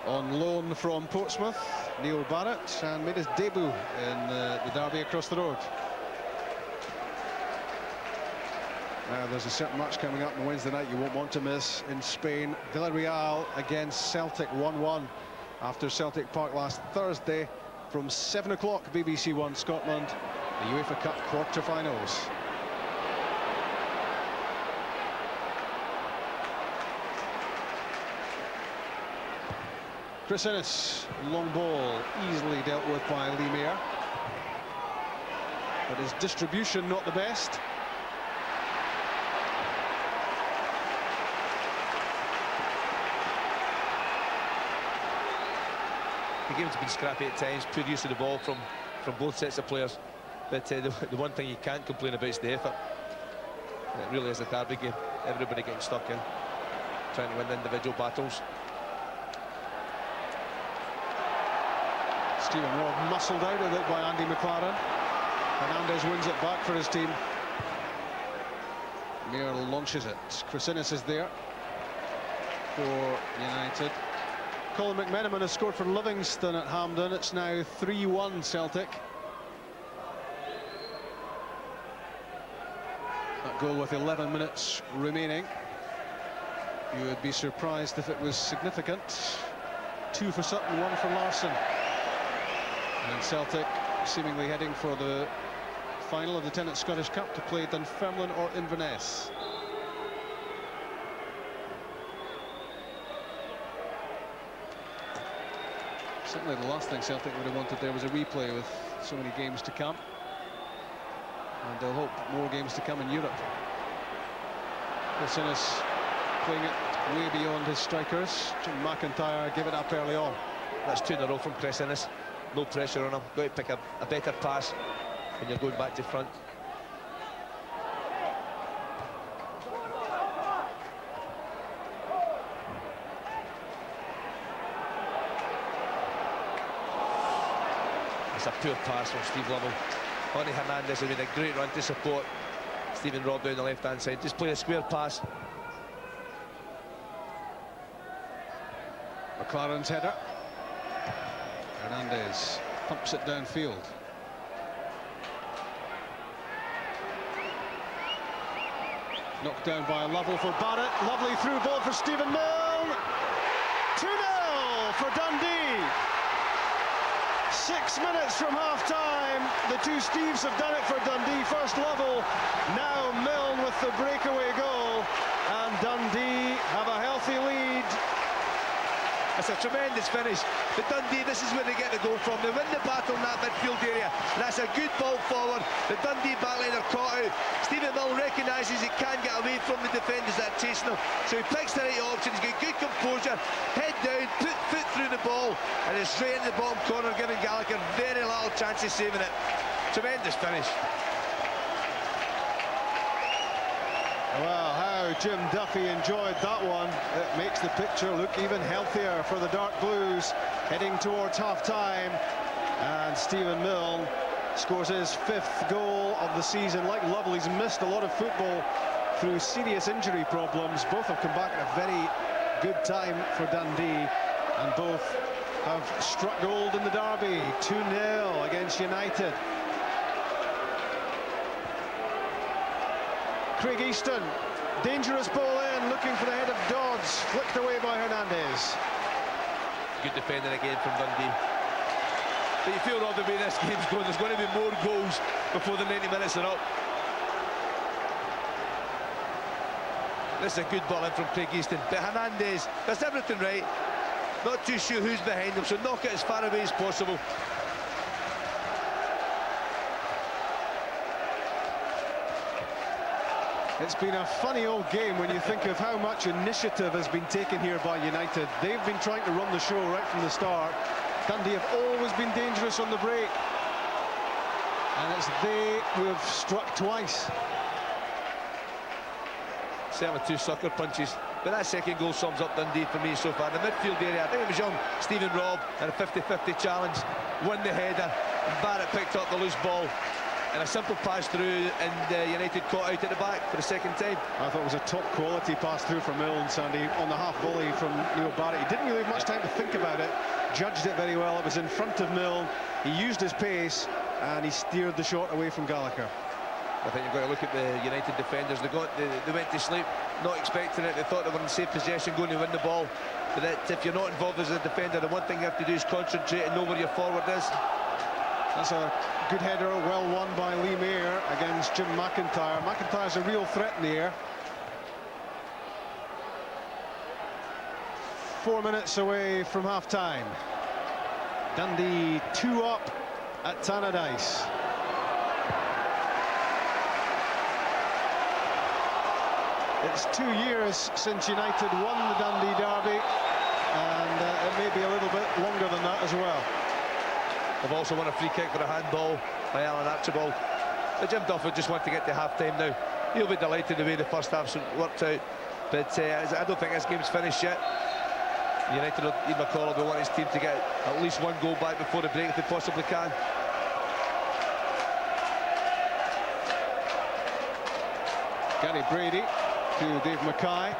On loan from Portsmouth, Neil Barrett, and made his debut in the derby across the road. There's a certain match coming up on Wednesday night you won't want to miss in Spain. Villarreal against Celtic, 1-1 after Celtic Park last Thursday from 7 o'clock, BBC One Scotland, the UEFA Cup quarter-finals. Chris Innes, long ball, easily dealt with by Lee Mayer, but his distribution not the best. The game's been scrappy at times, poor use of the ball from both sets of players. But the one thing you can't complain about is the effort. It really is a derby game. Everybody getting stuck in, trying to win the individual battles. Stephen Robb muscled out of it by Andy McLaren. Hernandez wins it back for his team. Mayer launches it. Chris Innes is there for United. Colin McMenamin has scored for Livingston at Hampden. It's now 3-1 Celtic. That goal with 11 minutes remaining. You would be surprised if it was significant. 2 for Sutton, 1 for Larsson. And Celtic seemingly heading for the final of the Tennant Scottish Cup to play Dunfermline or Inverness. Certainly the last thing Celtic would have wanted there was a replay with so many games to come. And they'll hope more games to come in Europe. Chris Innes playing it way beyond his strikers. Jim McIntyre gave it up early on. That's 2 in a row from Chris Innes. No pressure on him. Got to pick a better pass when you're going back to front. It's a poor pass from Steve Lovell. Only Hernandez has made a great run to support Stephen Robb down the left-hand side. Just play a square pass. McLaren's header. Hernandez pumps it downfield. Knocked down by Lovell for Barrett. Lovely through ball for Stephen Milne. 2-0 for Dundee. 6 minutes from half-time. The two Steves have done it for Dundee. First Lovell, now Milne with the breakaway goal. And Dundee have a healthy lead. It's a tremendous finish. But Dundee, this is where they get the goal from. They win the battle in that midfield area. And that's a good ball forward. The Dundee backline are caught out. Stephen Milne recognises he can't get away from the defenders that are chasing him. So he picks the right option. He's got good composure. Head down, put foot through the ball. And it's straight in the bottom corner, giving Gallagher very little chance of saving it. Tremendous finish. Well, how Jim Duffy enjoyed that one. It makes the picture look even healthier for the Dark Blues heading towards half-time. And Stephen Milne scores his 5th goal of the season. Like Lovell, he's missed a lot of football through serious injury problems. Both have come back at a very good time for Dundee, and both have struck gold in the derby. 2-0 against United. Craig Easton, dangerous ball in, looking for the head of Dodds, flicked away by Hernandez. Good defending again from Dundee. But you feel, Rob, the way this game's going, there's going to be more goals before the 90 minutes are up. This is a good ball in from Craig Easton. But Hernandez does everything right. Not too sure who's behind him, so knock it as far away as possible. It's been a funny old game when you think of how much initiative has been taken here by United. They've been trying to run the show right from the start. Dundee have always been dangerous on the break. And it's they who have struck twice. Certainly 2 sucker punches. But that second goal sums up Dundee for me so far. The midfield area, I think it was young Stephen Robb and a 50-50 challenge, won the header, and Barrett picked up the loose ball. And a simple pass through, and United caught out at the back for the second time. I thought it was a top quality pass through from Milne, Sandy, on the half volley from Neil Barrett. He didn't really have much time to think about it, judged it very well. It was in front of Milne, he used his pace, and he steered the shot away from Gallagher. I think you've got to look at the United defenders. They went to sleep not expecting it. They thought they were in safe possession going to win the ball. But if you're not involved as a defender, the one thing you have to do is concentrate and know where your forward is. That's a good header, well won by Lee Mayer against Jim McIntyre. McIntyre's a real threat in the air. 4 minutes away from half-time. Dundee 2 up at Tannadice. It's 2 years since United won the Dundee derby, and it may be a little bit longer than that as well. They've also won a free kick for a handball by Alan Archibald. But Jim Duff would just want to get to half-time now. He'll be delighted the way the first half's worked out. But I don't think this game's finished yet. United, Ian McCall will want his team to get at least one goal back before the break if they possibly can. Gary Brady to Dave Mackay.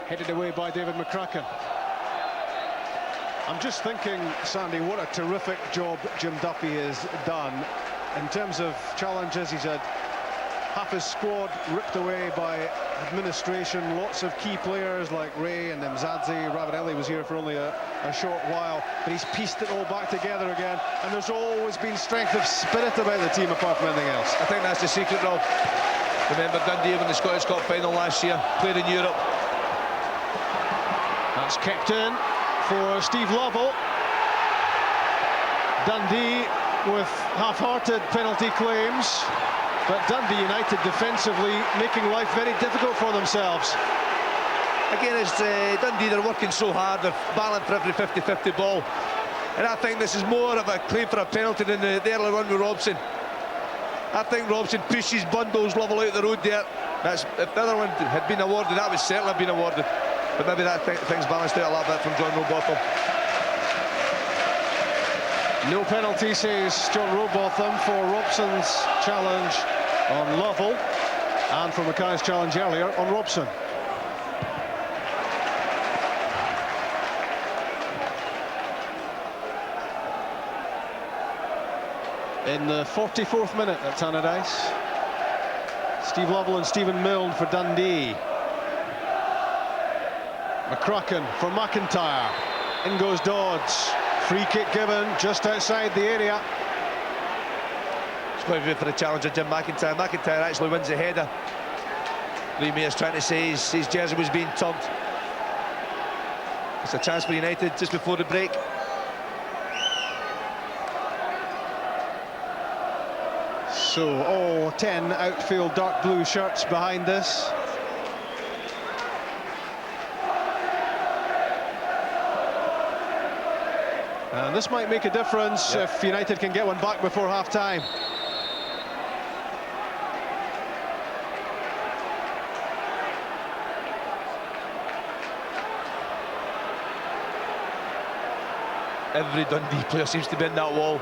Headed away by David McCracken. I'm just thinking, Sandy, what a terrific job Jim Duffy has done. In terms of challenges, he's had half his squad ripped away by administration. Lots of key players like Ray and Mzadzi. Ravanelli was here for only a short while, but he's pieced it all back together again. And there's always been strength of spirit about the team apart from anything else. I think that's the secret, Rob. Remember Dundee won the Scottish Cup final last year, played in Europe. That's kept in for Steve Lovell. Dundee with half-hearted penalty claims, but Dundee United defensively making life very difficult for themselves. Again, it's Dundee, they're working so hard, they're battling for every 50-50 ball. And I think this is more of a claim for a penalty than the earlier one with Robson. I think Robson pushes Bundles Lovell out the road there. If the other one had been awarded, that would certainly have been awarded. But maybe that thing's balanced out a little bit from John Robotham. No penalty, says John Robotham, for Robson's challenge on Lovell and for Mackay's challenge earlier on Robson. In the 44th minute at Tannadice, Steve Lovell and Stephen Milne for Dundee. McCracken for McIntyre. In goes Dodds. Free kick given just outside the area. It's going to be for the challenge of Jim McIntyre. McIntyre actually wins the header. Lee Mayer's trying to say his jersey was being tugged. It's a chance for United just before the break. So all 10 outfield dark blue shirts behind this. And this might make a difference if United can get one back before half-time. Every Dundee player seems to be in that wall.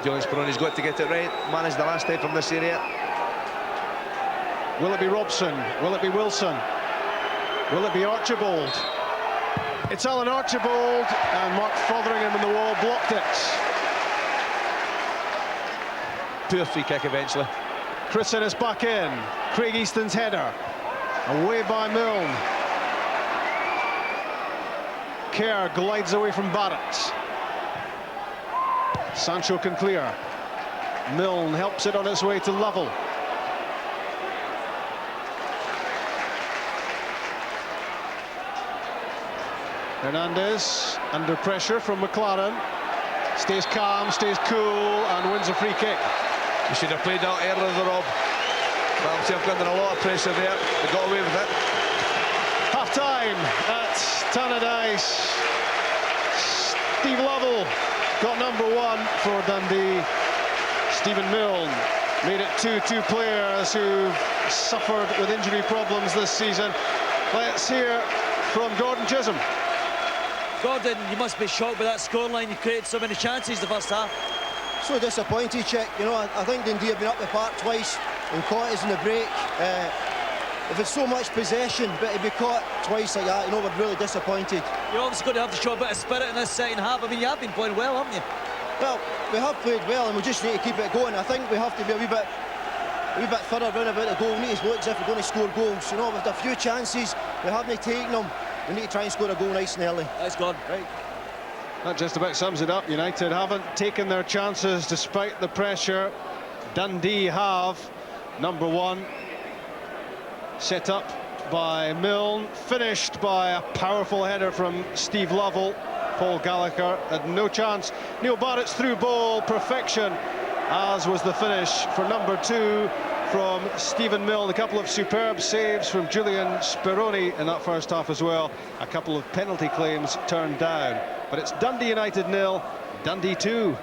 Jones Peroni's got to get it right. Managed the last time from this area. Will it be Robson? Will it be Wilson? Will it be Archibald? It's Alan Archibald, and Mark Fotheringham in the wall blocked it. Poor free kick eventually. Chris Innes back in. Craig Easton's header. Away by Milne. Kerr glides away from Barrett. Sancho can clear. Milne helps it on its way to Lovell. Hernandez under pressure from McLaren. Stays calm, stays cool, and wins a free kick. You should have played out earlier, Rob. Well, they've under a lot of pressure there. They got away with it. Half-time at Tannadice. Steve Lovell got number one for Dundee. Stephen Milne made it 2 players who've suffered with injury problems this season. Let's hear from Gordon Chisholm. Gordon, you must be shocked by that scoreline. You created so many chances the first half. So disappointed, Chick. You know, I think Dundee have been up the park twice and caught us in the break. If it's so much possession, but to be caught twice like that, you know, we're really disappointed. You're obviously going to have to show a bit of spirit in this second half. I mean, you have been playing well, haven't you? Well, we have played well, and we just need to keep it going. I think we have to be a wee bit thorough round about the goal. We need to look as if we're going to score goals. You know, with a few chances, we haven't taken them. We need to try and score a goal nice and early. That's gone. Right. That just about sums it up. United haven't taken their chances despite the pressure. Dundee have. Number 1 set up by Milne, finished by a powerful header from Steve Lovell. Paul Gallagher had no chance. Neil Barrett's through ball, perfection, as was the finish for number 2 from Stephen Milne. A couple of superb saves from Julian Speroni in that first half as well. A couple of penalty claims turned down. But it's Dundee United 0, Dundee 2.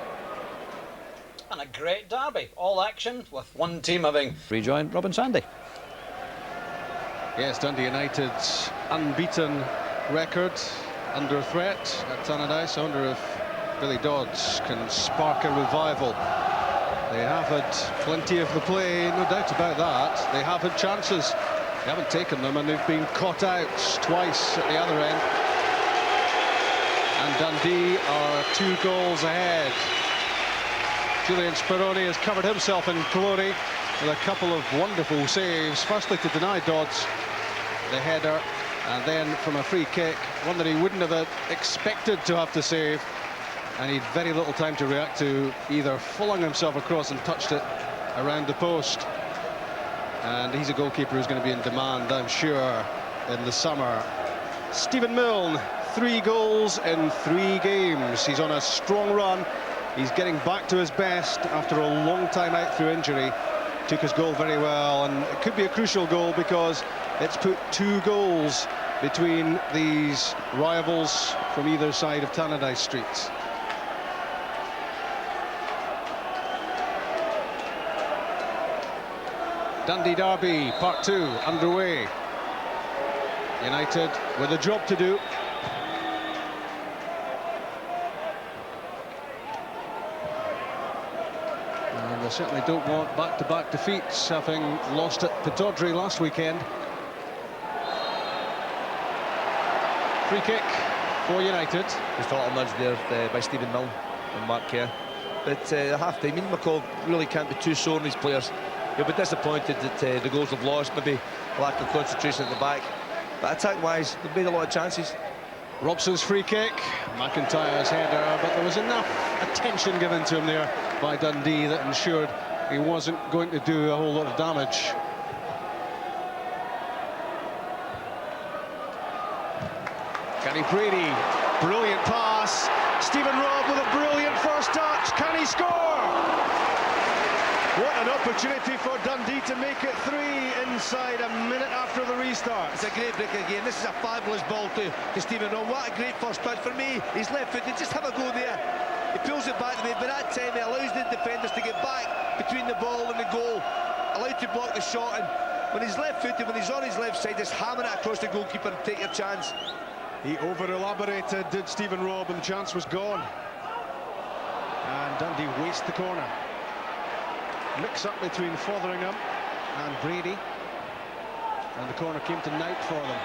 And a great derby, all action, with one team having rejoined Robin Sandy. Yes, Dundee United's unbeaten record under threat at Tannadice. I wonder if Billy Dodds can spark a revival. They have had plenty of the play, no doubt about that. They have had chances. They haven't taken them, and they've been caught out twice at the other end. And Dundee are 2 goals ahead. Julian Speroni has covered himself in glory with a couple of wonderful saves. Firstly, to deny Dodds the header, and then from a free kick, one that he wouldn't have expected to have to save, and he'd very little time to react to, either flung himself across and touched it around the post. And he's a goalkeeper who's going to be in demand, I'm sure, in the summer. Stephen Milne, 3 goals in 3 games. He's on a strong run. He's getting back to his best after a long time out through injury. Took his goal very well, and it could be a crucial goal because it's put 2 goals between these rivals from either side of Tannadice Street. Dundee Derby, part 2, underway. United with a job to do. And they certainly don't want back-to-back defeats, having lost at Pittodrie last weekend. Free kick for United. Just a little nudge there by Stephen Milne and Mark Kerr. But at half-time, McCall really can't be too sore on these players. He'll be disappointed that the goals have lost, maybe lack of concentration at the back. But attack-wise, they've made a lot of chances. Robson's free kick, McIntyre's header, but there was enough attention given to him there by Dundee that ensured he wasn't going to do a whole lot of damage. Kenny Brady, brilliant pass. Stephen Robb with a brilliant first touch. Can he score? What an opportunity for Dundee to make it 3 inside a minute after the restart. It's a great break again. This is a fabulous ball to Stephen Robb. What a great first touch for me. He's left-footed. Just have a go there. He pulls it back to me, but that time he allows the defenders to get back between the ball and the goal, allowed to block the shot. And when he's left-footed, when he's on his left side, just hammer it across the goalkeeper and take your chance. He over-elaborated, did Stephen Robb, and the chance was gone. And Dundee waste the corner. Mix-up between Fotheringham and Brady. And the corner came to Knight for them.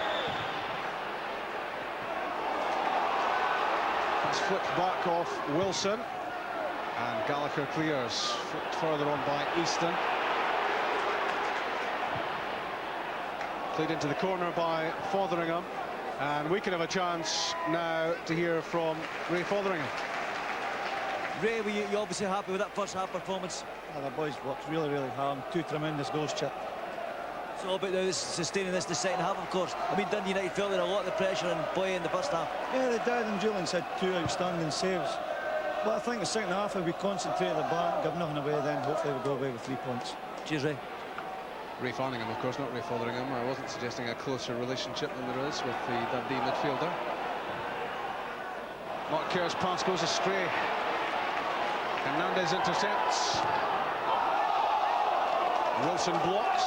That's flipped back off Wilson. And Gallagher clears, flipped further on by Easton. Played into the corner by Fotheringham. And we can have a chance now to hear from Ray Fotheringham. Ray, were you obviously happy with that first half performance? Yeah, the boys worked really, really hard. 2 tremendous goals, Chip. It's all about now sustaining this the second half, of course. I mean, Dundee United felt a lot of the pressure and play in the first half. Yeah, they did, and Julian's had 2 outstanding saves. But I think the second half, if we concentrate at the back, give nothing away, then hopefully we'll go away with 3 points. Cheers, Ray. Ray Farningham, of course, not Ray Fotheringham. I wasn't suggesting a closer relationship than there is with the Dundee midfielder. Mark Kerr's pass goes astray. Hernandez intercepts. Wilson blocks.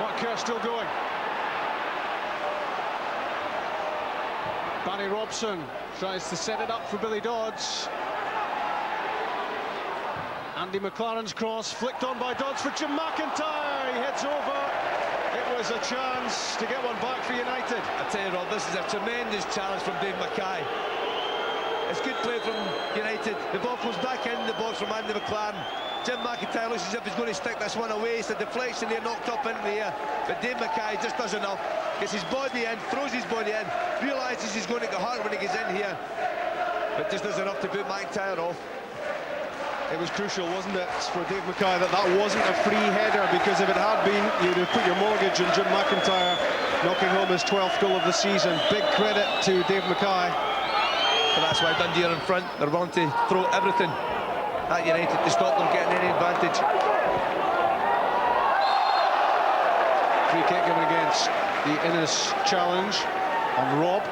Mark Kerr still going. Barry Robson tries to set it up for Billy Dodds. Andy McLaren's cross flicked on by Dodds for Jim McIntyre. He heads over. It was a chance to get one back for United. I tell you, Rob, this is a tremendous challenge from Dave Mackay. It's good play from United. The ball comes back in the box from Andy McLaren. Jim McIntyre looks as if he's going to stick this one away. It's a deflection there, knocked up into the air. But Dave Mackay just does enough. Gets his body in, throws his body in, realises he's going to get hurt when he gets in here. But just does enough to boot McIntyre off. It was crucial, wasn't it, for Dave Mackay that that wasn't a free header, because if it had been, you'd have put your mortgage on Jim McIntyre knocking home his 12th goal of the season. Big credit to Dave Mackay. But that's why Dundee are in front. They're willing to throw everything at United to stop them getting any advantage. Free kick given against the Innes challenge on Rob.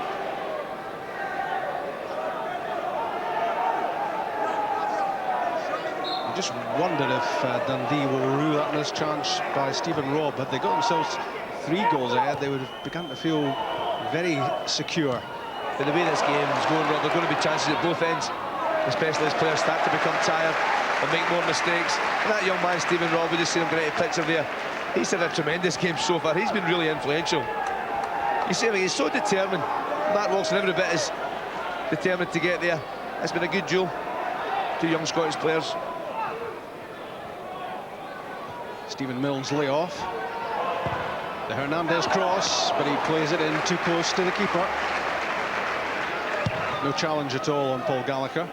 I just wondered if Dundee will rule out this chance by Stephen Robb. Had they got themselves 3 goals ahead, they would have begun to feel very secure. But the way this game is going, Rob, there are going to be chances at both ends, especially as players start to become tired and make more mistakes. And that young man, Stephen Robb, we just see him get a picture there. He's had a tremendous game so far. He's been really influential. You see him, he's so determined. Matt Wilson, every bit is determined to get there. It's been a good duel. 2 young Scottish players. Stephen Mills lay off. The Hernandez cross, but he plays it in too close to the keeper. No challenge at all on Paul Gallagher.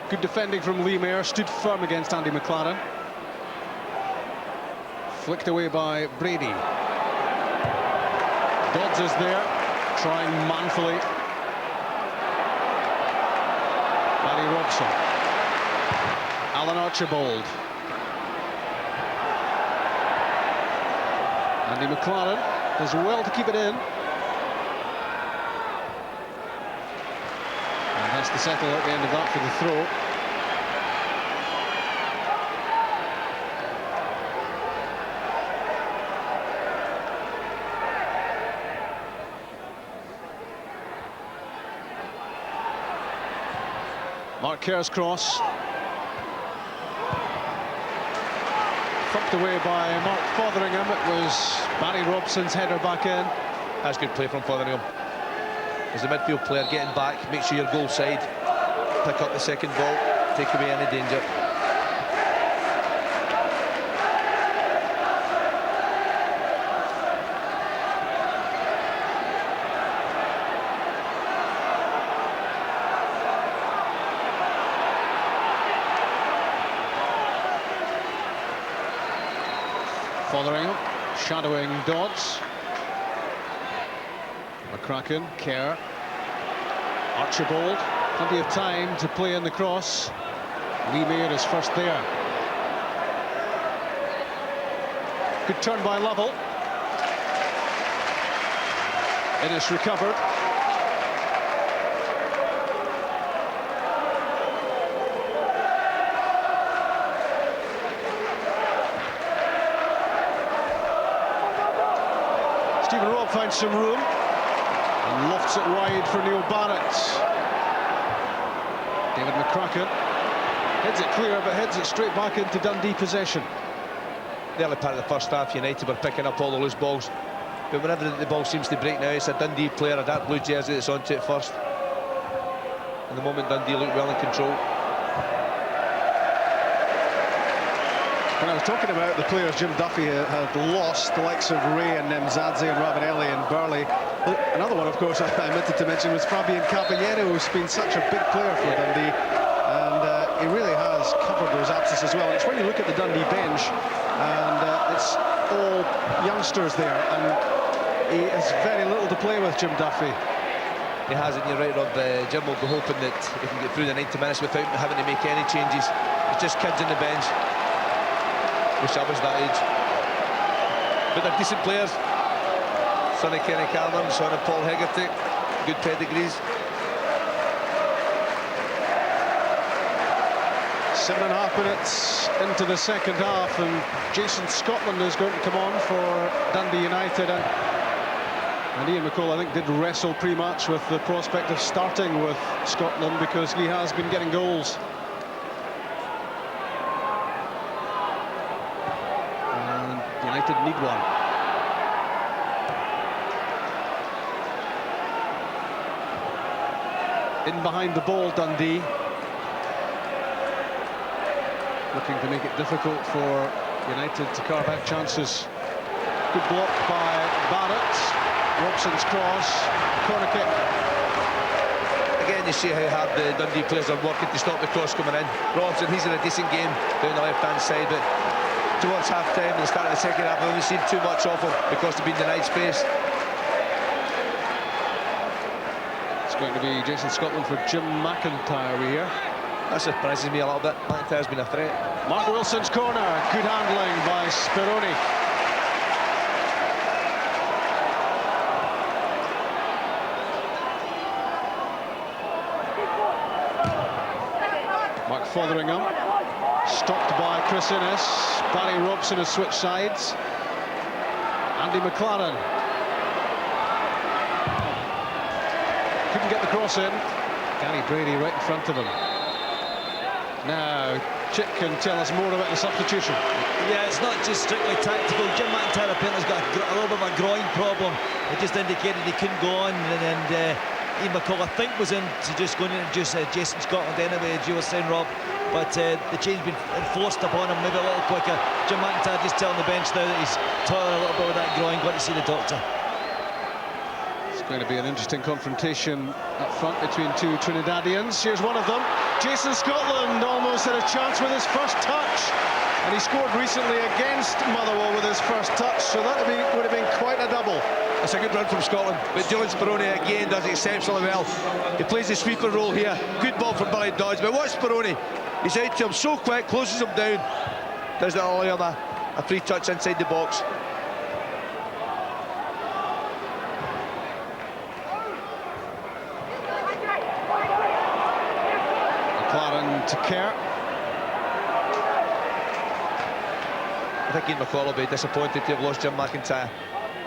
Good defending from Lee Mayer, stood firm against Andy McLaren. Flicked away by Brady. Dodds is there, trying manfully. Barry Robson. Alan Archibald. Andy McLaren does well to keep it in. And that's the settle at the end of that for the throw. Mark Kerr's cross. Thumped away by Mark Fotheringham. It was Barry Robson's header back in. That's good play from Fotheringham. As a midfield player, getting back, make sure you're goal side, pick up the second ball, take away any danger. Fotheringham shadowing Dodds. McCracken, Kerr, Archibald, plenty of time to play in the cross. Lee Mayer is first there. Good turn by Lovell. Innes recovered. Stephen Robb finds some room and lofts it wide for Neil Barrett. David McCracken heads it clear, but heads it straight back into Dundee possession. The early part of the first half, United were picking up all the loose balls, but whenever the ball seems to break now, it's a Dundee player, a dark blue jersey that's onto it first. And the moment Dundee look well in control. When I was talking about the players Jim Duffy had lost, the likes of Ray and Nemzadze and Ravanelli and Burley, another one, of course, I omitted to mention was Fabian Caballero, who's been such a big player for Dundee, and he really has covered those absences as well. It's when you look at the Dundee bench, and it's all youngsters there, and he has very little to play with, Jim Duffy. He hasn't, you're right, Rob. Jim will be hoping that he can get through the 90 minutes without having to make any changes. It's just kids on the bench. Wish I was that age. But they're decent players. Son of Kenny Cameron, son of Paul Hegarty, good pedigrees. 7.5 minutes into the second half, and Jason Scotland is going to come on for Dundee United. And Ian McCall, I think, did wrestle pre-match with the prospect of starting with Scotland because he has been getting goals. And United need one. In behind the ball, Dundee. Looking to make it difficult for United to carve out chances. Good block by Barrett. Robson's cross. Corner kick. Again, you see how hard the Dundee players are working to stop the cross coming in. Robson, he's in a decent game down the left-hand side, but towards half-time and the start of the second half, we've seen too much of him because they've been denied space. It's going to be Jason Scotland for Jim McIntyre, we hear. That surprises me a little bit. McIntyre's been a threat. Mark Wilson's corner. Good handling by Speroni. Mark Fotheringham. Stopped by Chris Innes. Barry Robson has switched sides. Andy McLaren. Couldn't get the cross in. Gary Brady right in front of him. Now, Chick can tell us more about the substitution. Yeah, it's not just strictly tactical. Jim McIntyre apparently has got a little bit of a groin problem. It just indicated he couldn't go on, and Ian McCall, I think, was in to just go and introduce Jason Scotland anyway, as you were saying, Rob. But the change been enforced upon him maybe a little quicker. Jim McIntyre just telling the bench now that he's toiling a little bit with that groin, going to see the doctor. It's going to be an interesting confrontation up front between two Trinidadians. Here's one of them. Jason Scotland almost had a chance with his first touch, and he scored recently against Motherwell with his first touch, so that would have been quite a double. That's a good run from Scotland, but Dylan Speroni again does exceptionally well. He plays the sweeper role here. Good ball from Billy Dodds, but watch Speroni. He's out to him so quick, closes him down. Does that allow him a free touch inside the box. McLaren to Kerr. I think Ian McCall will be disappointed to have lost Jim McIntyre.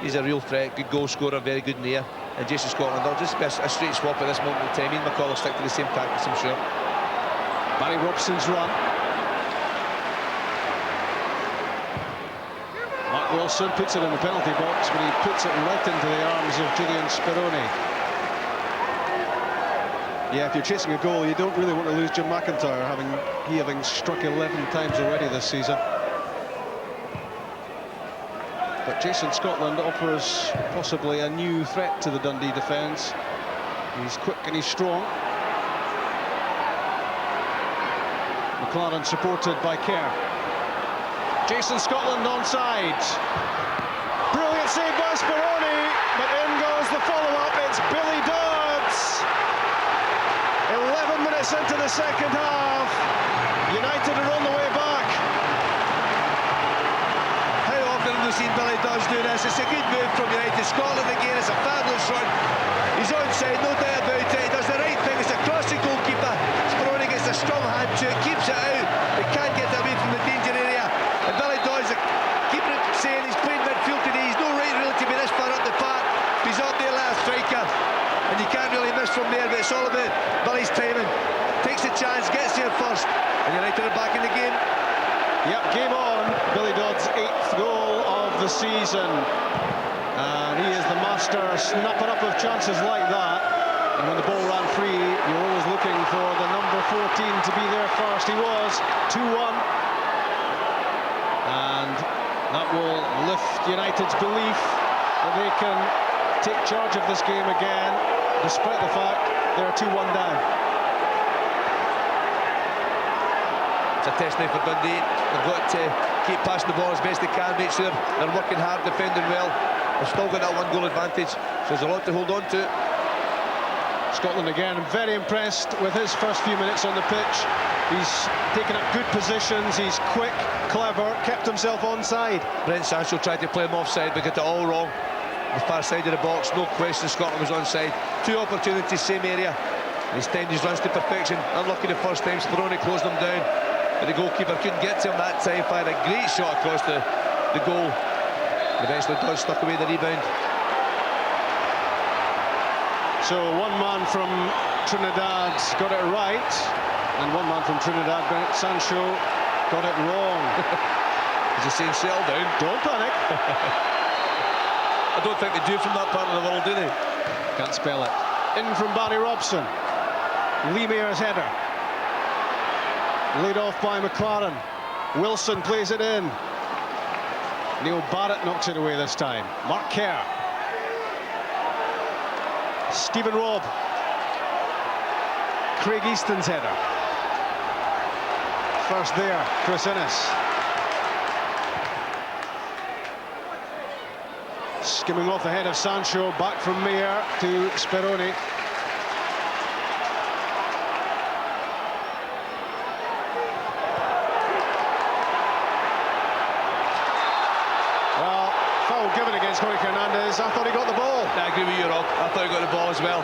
He's a real threat, good goal scorer, very good in the air. And Jason Scotland, they'll just be a straight swap at this moment in time. Ian McCall will stick to the same tactics, I'm sure. Barry Robson's run. Mark Wilson puts it in the penalty box, but he puts it right into the arms of Julian Speroni. Yeah, if you're chasing a goal, you don't really want to lose Jim McIntyre, having struck 11 times already this season. But Jason Scotland offers possibly a new threat to the Dundee defence. He's quick and he's strong. McLaren supported by Kerr. Jason Scotland onside. Brilliant save by Speroni, but in goes the follow-up. It's Billy Dodds. 11 minutes into the second half. United are on the way back. How often have we seen Billy Dodds do this? It's a good move from United. Scotland again, it's a fabulous run. He's onside, no doubt about it. He does the right thing. It's across the goalkeeper. Speroni gets a strong hand to it, keeps it out. He can't get away from the danger area. And Billy Dodds, keeping it saying he's playing midfield today. He's no right really to be this far up the park. He's up there like a striker. And you can't really miss from there, but it's all about Billy's timing. Takes the chance, gets there first. And United are back in the game. Yep, game on. Billy Dodds' 8th goal of the season. And he is the master snapping up of chances like that. And when the ball ran free, you're always looking for the number 14 to be there first. He was 2-1. And that will lift United's belief that they can take charge of this game again, despite the fact they're 2-1 down. It's a test now for Dundee. They've got to keep passing the ball as best they can, make sure they're working hard, defending well. They've still got that one-goal advantage, so there's a lot to hold on to. Scotland again, very impressed with his first few minutes on the pitch. He's taken up good positions, he's quick, clever, kept himself onside. Brent Sancho tried to play him offside, but got it all wrong. The far side of the box, no question Scotland was onside. 2 opportunities, same area. He's timed his runs to perfection. Unlucky the first time, Speroni closed them down. but the goalkeeper couldn't get to him that time. Fired a great shot across the goal. Eventually Dodds stuck away the rebound. So one man from Trinidad got it right, and one man from Trinidad, Bennett Sancho, got it wrong. Is he saying settle down? Don't panic. I don't think they do from that part of the world, do they? Can't spell it. In from Barry Robson. Lemire's header. Laid off by McLaren. Wilson plays it in. Neil Barrett knocks it away this time. Mark Kerr. Stephen Robb. Craig Easton's header. First there, Chris Innes. Skimming off the head of Sancho, back from Meyer to Speroni. Well, foul given against Jorge Hernandez. I thought he got the ball. I agree with you, Rob. I thought he got the ball as well.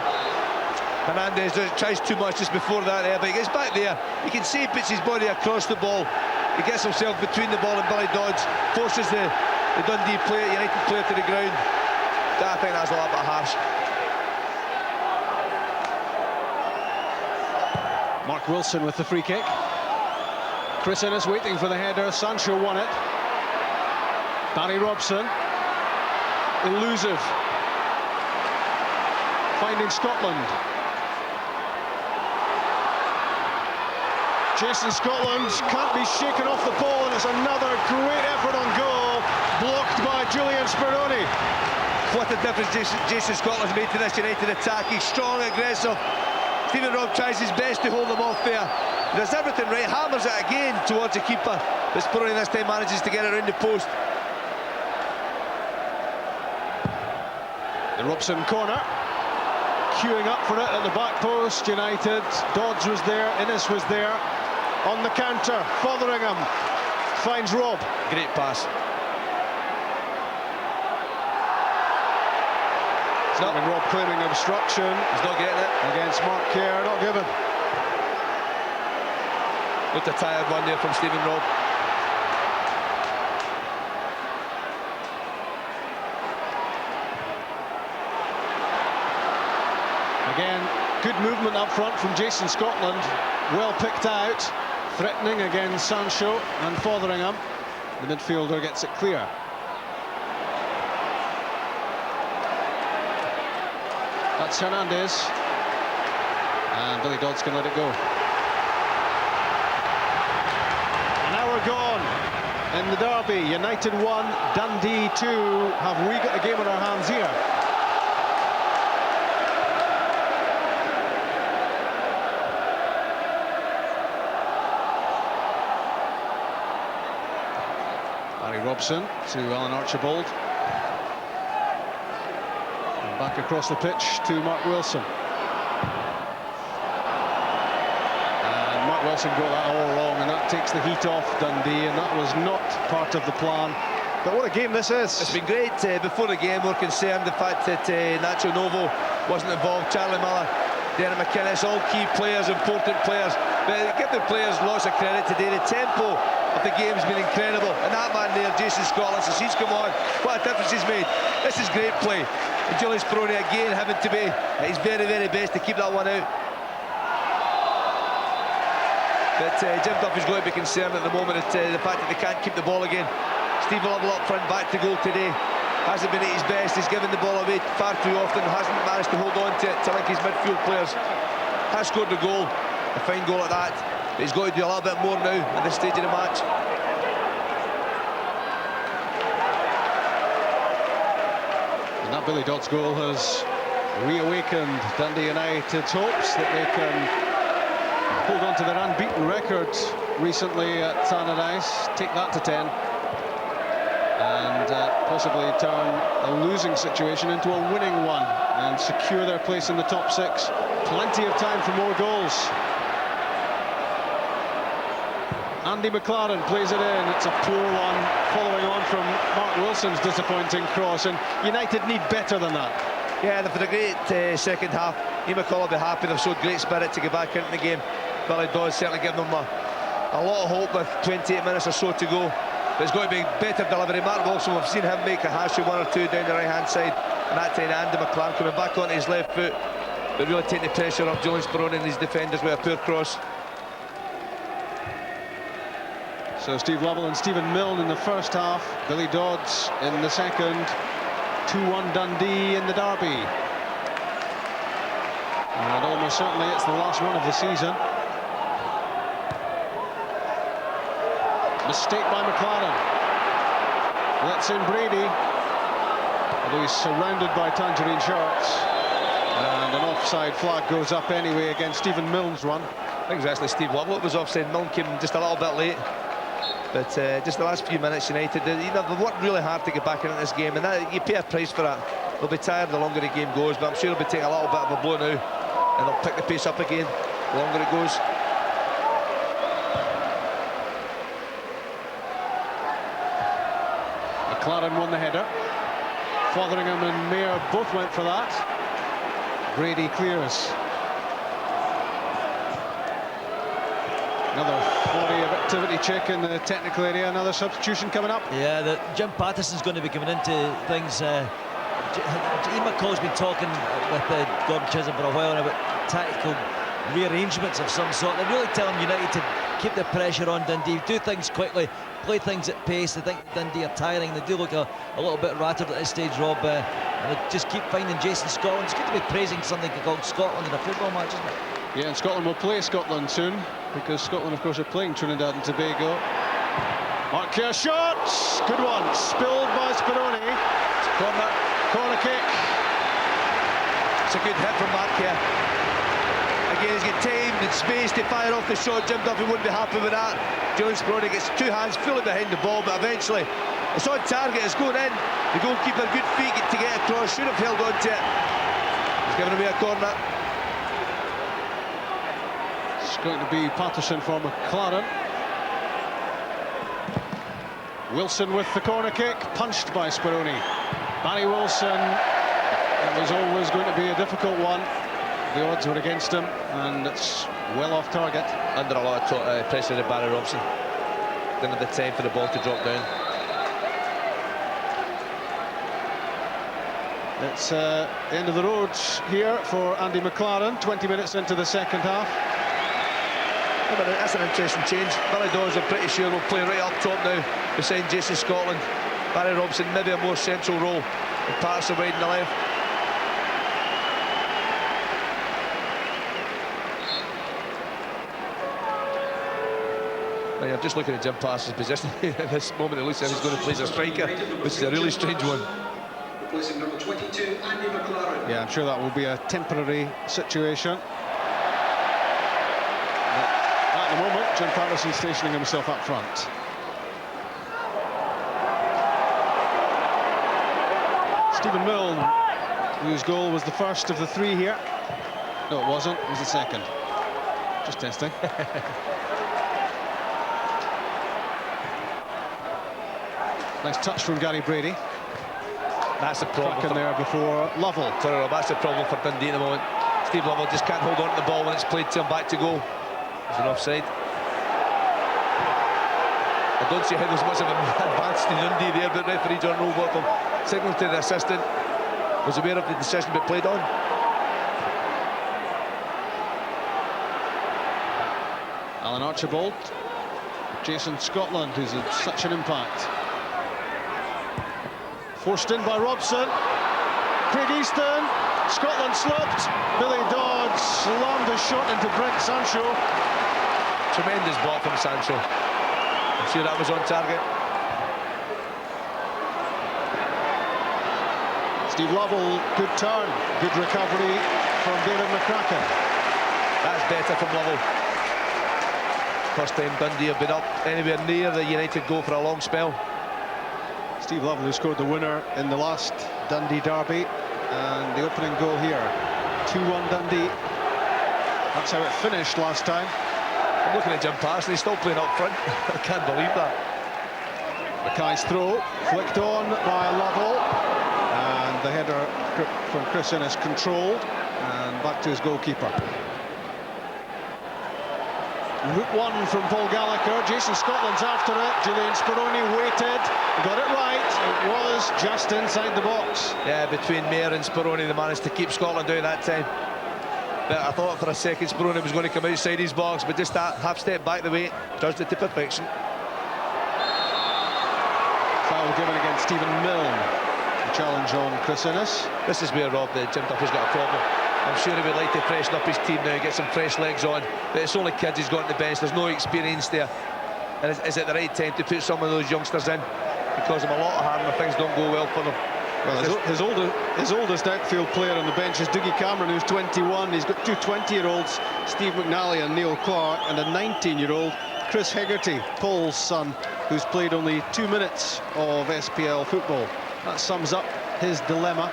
Hernandez tries too much just before that, but he gets back there. You can see he puts his body across the ball. He gets himself between the ball and Billy Dodds, forces the Dundee player, United player to the ground. I think that's a little bit harsh. Mark Wilson with the free kick. Chris Innes waiting for the header. Sancho won it. Barry Robson. Elusive. Finding Scotland. Jason Scotland can't be shaken off the ball, and it's another great effort on goal, blocked by Julian Speroni. What a difference Jason Scotland's made to this United attack. He's strong, aggressive. Stephen Robb tries his best to hold them off there. He does everything right, hammers it again towards the keeper, but Speroni this time manages to get it around the post. The Robson corner. Queuing up for it at the back post, United. Dodds was there, Innes was there. On the counter, Fotheringham finds Robb. Great pass. Stephen Robb claiming obstruction. He's not getting it. Against Mark Kerr, not given. Looked a tired one there from Stephen Robb. Again, good movement up front from Jason Scotland. Well picked out. Threatening against Sancho and Fotheringham. The midfielder gets it clear. That's Hernandez. And Billy Dodds can let it go. An hour gone in the derby. United 1, Dundee 2. Have we got a game on our hands here? Robson to Alan Archibald. And back across the pitch to Mark Wilson. And Mark Wilson got that all wrong, and that takes the heat off Dundee, and that was not part of the plan. But what a game this is. It's been great. Before the game, we're concerned the fact that Nacho Novo wasn't involved. Charlie Miller, Darren McInnes, all key players, important players. But give the players lots of credit today. The tempo of the game's been incredible, and that man there, Jason Scotland, since he's come on, what a difference he's made. This is great play, and Julian Speroni again having to be at his very, very best to keep that one out. But Jim Duffy's got to be concerned at the moment at the fact that they can't keep the ball again. Steve Lovell up front, back to goal today, hasn't been at his best. He's given the ball away far too often, hasn't managed to hold on to it to link his midfield players. Has scored the goal, a fine goal at that, but he's got to do a little bit more now at this stage of the match. And that Billy Dodds goal has reawakened Dundee United's hopes that they can hold on to their unbeaten record recently at Tannadice, take that to 10, and possibly turn a losing situation into a winning one and secure their place in the top 6. Plenty of time for more goals. Andy McLaren plays it in. It's a poor one, following on from Mark Wilson's disappointing cross, and United need better than that. Yeah, they've had a great second half. Ian McCall will be happy. They've showed great spirit to get back into the game. Billy Dodds certainly giving them a lot of hope with 28 minutes or so to go. But it's going to be better delivery. Mark Wilson, we've seen him make a hash of 1 or 2 down the right-hand side. And that time Andy McLaren coming back onto his left foot, but really taking the pressure off Julian Speroni and his defenders with a poor cross. So Steve Lovell and Stephen Milne in the first half, Billy Dodds in the second. 2-1 Dundee in the derby. And almost certainly it's the last one of the season. Mistake by McLaren. Lets in Brady. Although he's surrounded by tangerine shirts. And an offside flag goes up anyway against Stephen Milne's run. I think it was actually Steve Lovell that was offside. Milne came just a little bit late. But just the last few minutes, United, they've worked really hard to get back into this game, and that, you pay a price for that. They'll be tired the longer the game goes, but I'm sure they'll be taking a little bit of a blow now, and they'll pick the pace up again the longer it goes. McLaren won the header. Fotheringham and Mayer both went for that. Brady clears. Another flurry of activity check in the technical area. Another substitution coming up. Yeah, Jim Patterson's going to be coming into things. Ian McCall's been talking with Gordon Chisholm for a while about tactical rearrangements of some sort. They're really telling United to keep the pressure on Dundee, do things quickly, play things at pace. I think Dundee are tiring. They do look a little bit rattled at this stage, Rob. And they just keep finding Jason Scotland. It's good to be praising something called Scotland in a football match, isn't it? Yeah, and Scotland will play Scotland soon, because Scotland, of course, are playing Trinidad and Tobago. Mark Kerr shot! Good one. Spilled by Speroni. Corner kick. It's a good hit from Mark Kerr. Again, he's got time and space to fire off the shot. Jim Duffy wouldn't be happy with that. Julian Speroni gets 2 hands fully behind the ball, but eventually it's on target. It's going in. The goalkeeper, good feet to get across. Should have held on to it. He's giving away a corner. It's going to be Patterson for McLaren. Wilson with the corner kick, punched by Speroni. Barry Wilson, it was always going to be a difficult one. The odds were against him, and it's well off target. Under a lot of pressure to Barry Robson. Didn't have the time for the ball to drop down. It's the end of the road here for Andy McLaren, 20 minutes into the second half. Yeah, but that's an interesting change. Billy Dawes, I'm pretty sure, will play right up top now beside Jason Scotland. Barry Robson, maybe a more central role, and Patterson wide on the left. Now, I'm just looking at Jim Patterson's position. At this moment, it looks like he's going to play as a striker, which is a really strange one. Replacing number 22, Andy McLaren. Yeah, I'm sure that will be a temporary situation. At the moment, Jim Patterson stationing himself up front. Stephen Milne, whose goal was the first of the 3 here. No, it wasn't. It was the second. Just testing. Nice touch from Gary Brady. That's the problem. Cracking there before Lovell. Sorry, Rob, that's the problem for Dundee at the moment. Steve Lovell just can't hold on to the ball when it's played to him back to goal. There's an offside. I don't see how there's much of an advance to Dundee there, but referee John Robotham signalled to the assistant, was aware of the decision but played on. Alan Archibald, Jason Scotland, who's had such an impact. Forced in by Robson. Craig Easton. Scotland slipped. Billy Dodds slammed a shot into Brent Sancho. Tremendous block from Sancho. I'm sure that was on target. Steve Lovell, good turn. Good recovery from David McCracken. That's better from Lovell. First time Dundee have been up anywhere near the United goal for a long spell. Steve Lovell, who scored the winner in the last Dundee derby, and the opening goal here. 2-1 Dundee. That's how it finished last time. I'm looking at Jim Patterson, he's still playing up front. I can't believe that. Mackay's throw, flicked on by Lovell, and the header from Chris Innes controlled, and back to his goalkeeper. Route one from Paul Gallagher. Jason Scotland's after it. Julian Speroni waited. Got it right. It was just inside the box. Yeah, between Mayer and Speroni, they managed to keep Scotland down that time. But I thought for a second Speroni was going to come outside his box, but just that half step back the way does it to perfection. Foul given against Stephen Milne. The challenge on Chris Innes. This is where Jim Duffy's got a problem. I'm sure he would like to freshen up his team now, get some fresh legs on, but it's only kids he's got on the bench. There's no experience there. And is it the right time to put some of those youngsters in? Because of a lot of harm if things don't go well for them. Well, his oldest outfield player on the bench is Dougie Cameron, who's 21. He's got two 20-year-olds, Steve McNally and Neil Clark, and a 19-year-old, Chris Hegarty, Paul's son, who's played only 2 minutes of SPL football. That sums up his dilemma.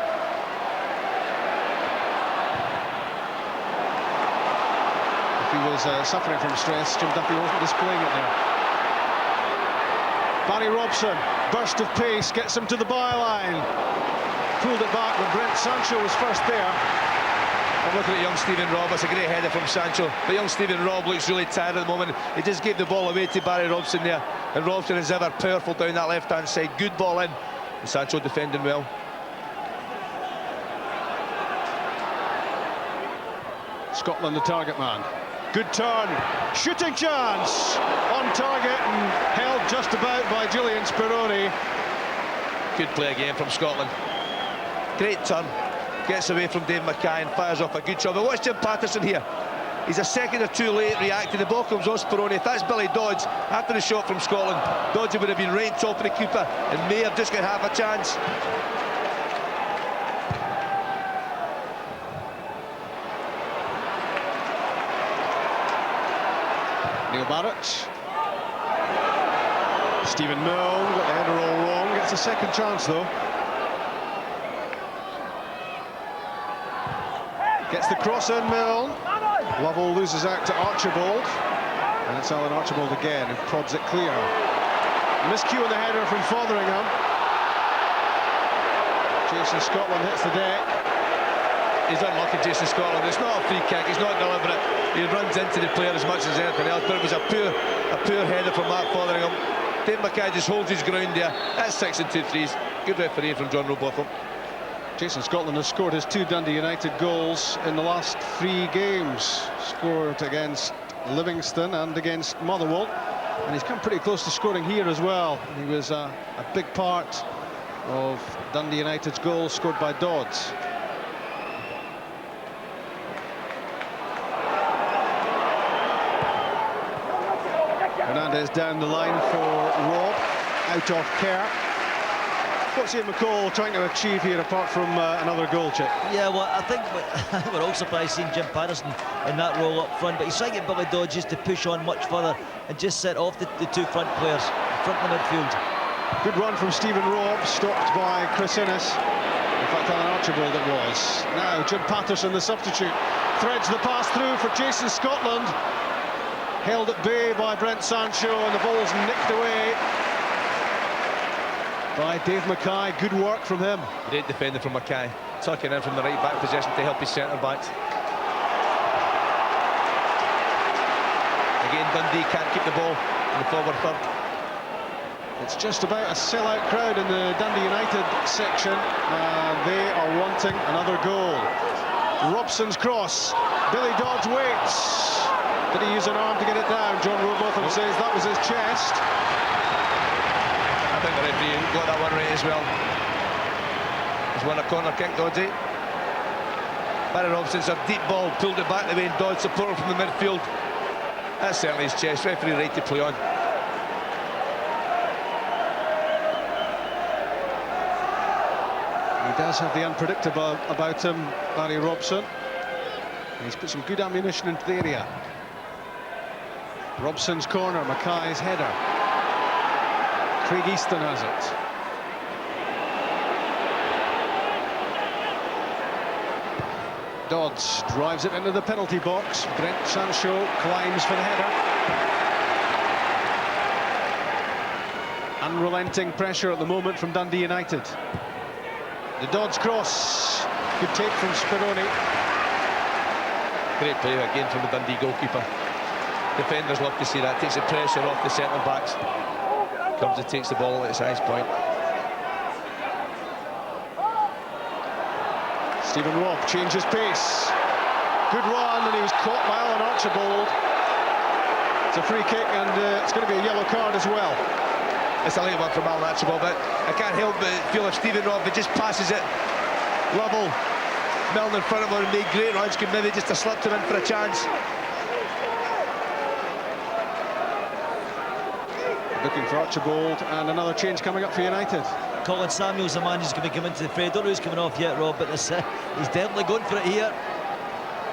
If he was suffering from stress, Jim Duffy wasn't displaying it there. Barry Robson, burst of pace, gets him to the byline. Pulled it back when Brent Sancho was first there. I'm looking at young Stephen Robb. It's a great header from Sancho. But young Stephen Robb looks really tired at the moment. He just gave the ball away to Barry Robson there. And Robson is ever powerful down that left-hand side. Good ball in. And Sancho defending well. Scotland the target man. Good turn, shooting chance, on target and held just about by Julian Speroni. Good play again from Scotland. Great turn, gets away from Dave Mackay and fires off a good shot. But watch Jim Patterson here. He's a second or two late reacting. The ball comes on Speroni. If that's Billy Dodds after the shot from Scotland, Dodds would have been right top of the keeper and may have just got half a chance. Neil Barrett. Stephen Milne got the header all wrong. Gets a second chance though. Gets the cross in, Milne. Lovell loses out to Archibald. And it's Alan Archibald again who prods it clear. Miscue on the header from Fotheringham. Jason Scotland hits the deck. He's unlucky, Jason Scotland. It's not a free kick, he's not deliberate. He runs into the player as much as anything else, but it was a poor header from Mark Fotheringham. Dave Mackay just holds his ground there. That's 6 and 2 threes. Good referee from John Robotham. Jason Scotland has scored his 2 Dundee United goals in the last 3 games. Scored against Livingston and against Motherwell. And he's come pretty close to scoring here as well. He was a big part of Dundee United's goal scored by Dodds. Hernandez down the line for Robb, out of care. What's Ian McCall trying to achieve here apart from another goal, Chip? Yeah, well, I think we're all surprised seeing Jim Patterson in that role up front, but he's trying to get Billy Dodds just to push on much further and just set off the 2 front players, front of the midfield. Good run from Stephen Robb, stopped by Chris Innes. In fact, Alan Archibald it was. Now Jim Patterson, the substitute, threads the pass through for Jason Scotland. Held at bay by Brent Sancho, and the ball's nicked away by Dave Mackay. Good work from him. Great defending from Mackay, tucking in from the right back position to help his centre backs. Again, Dundee can't keep the ball in the forward third. It's just about a sellout crowd in the Dundee United section, and they are wanting another goal. Robson's cross. Billy Dodds waits. Did he use an arm to get it down? John Robotham says that was his chest. I think the referee got that one right as well. He's won a corner kick, Doddsy. Barry Robson's a deep ball, pulled it back the way, and Dodds supporting from the midfield. That's certainly his chest. Referee right to play on. He does have the unpredictable about him, Barry Robson. And he's put some good ammunition into the area. Robson's corner, Mackay's header. Craig Easton has it. Dodds drives it into the penalty box. Brent Sancho climbs for the header. Unrelenting pressure at the moment from Dundee United. The Dodds cross. Good take from Speroni. Great play again from the Dundee goalkeeper. Defenders love to see that. Takes the pressure off the centre backs. Comes and takes the ball at its highest point. Stephen Robb changes pace. Good run, and he was caught by Alan Archibald. It's a free kick, and it's going to be a yellow card as well. It's a late one from Alan Archibald, but I can't help but feel if Stephen Robb just passes it level, Milne in front of him and made great runs, could maybe just have slipped him in for a chance. Looking for Archibald, and another change coming up for United. Colin Samuel's the man who's going to come into the fray. Don't know who's coming off yet, Rob, but he's definitely going for it here.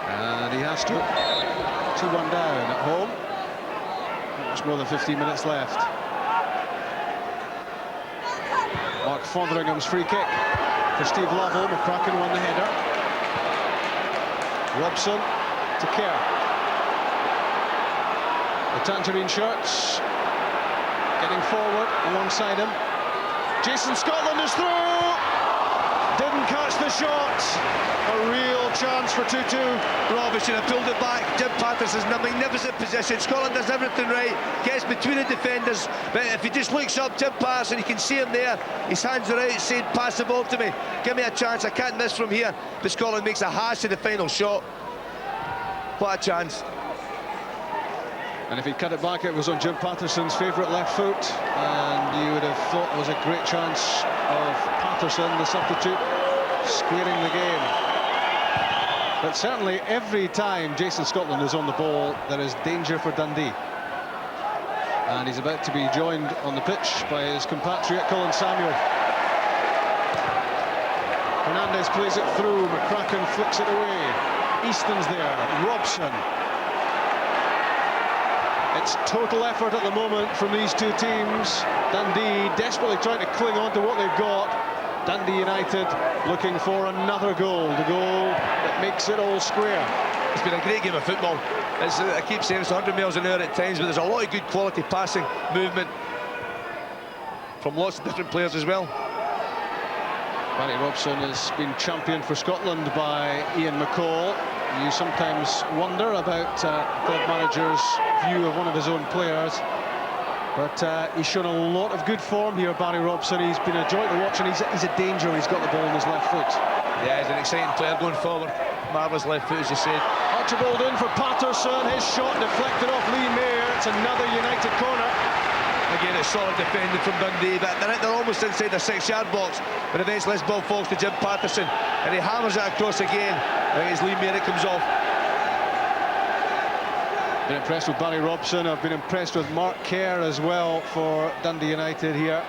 And he has to. 2-1 down at home. Not much more than 15 minutes left. Mark Fotheringham's free kick for Steve Lovell. McCracken won the header. Robson to Kerr. The Tangerine shirts getting forward alongside him. Jason Scotland is through. Didn't catch the shot. A real chance for 2-2. Rob should have pulled it back. Jim Patterson's in a magnificent position. Scotland does everything right. Gets between the defenders. But if he just looks up, Jim Patterson, you can see him there. His hands are out saying, pass the ball to me. Give me a chance. I can't miss from here. But Scotland makes a hash of the final shot. What a chance. And if he cut it back, it was on Jim Patterson's favourite left foot, and you would have thought it was a great chance of Patterson, the substitute, squaring the game. But certainly every time Jason Scotland is on the ball, there is danger for Dundee. And he's about to be joined on the pitch by his compatriot Colin Samuel. Hernandez plays it through, McCracken flicks it away. Easton's there, Robson. It's total effort at the moment from these two teams. Dundee desperately trying to cling on to what they've got. Dundee United looking for another goal, the goal that makes it all square. It's been a great game of football. I keep saying it's 100 miles an hour at times, but there's a lot of good quality passing, movement from lots of different players as well. Barry Robson has been championed for Scotland by Ian McCall. You sometimes wonder about club manager's view of one of his own players, but he's shown a lot of good form here, Barry Robson. He's been a joy to watch, and he's a danger when he's got the ball in his left foot. Yeah, he's an exciting player going forward. Marvellous left foot, as you said. Archibald in for Patterson. His shot deflected off Lee Mayer. It's another United corner. Again, it's solid defending from Dundee, but they're almost inside the 6-yard box. But eventually this ball falls to Jim Patterson, and he hammers it across again. I think it's Lee Mayer, it comes off. Been impressed with Barry Robson. I've been impressed with Mark Kerr as well for Dundee United here.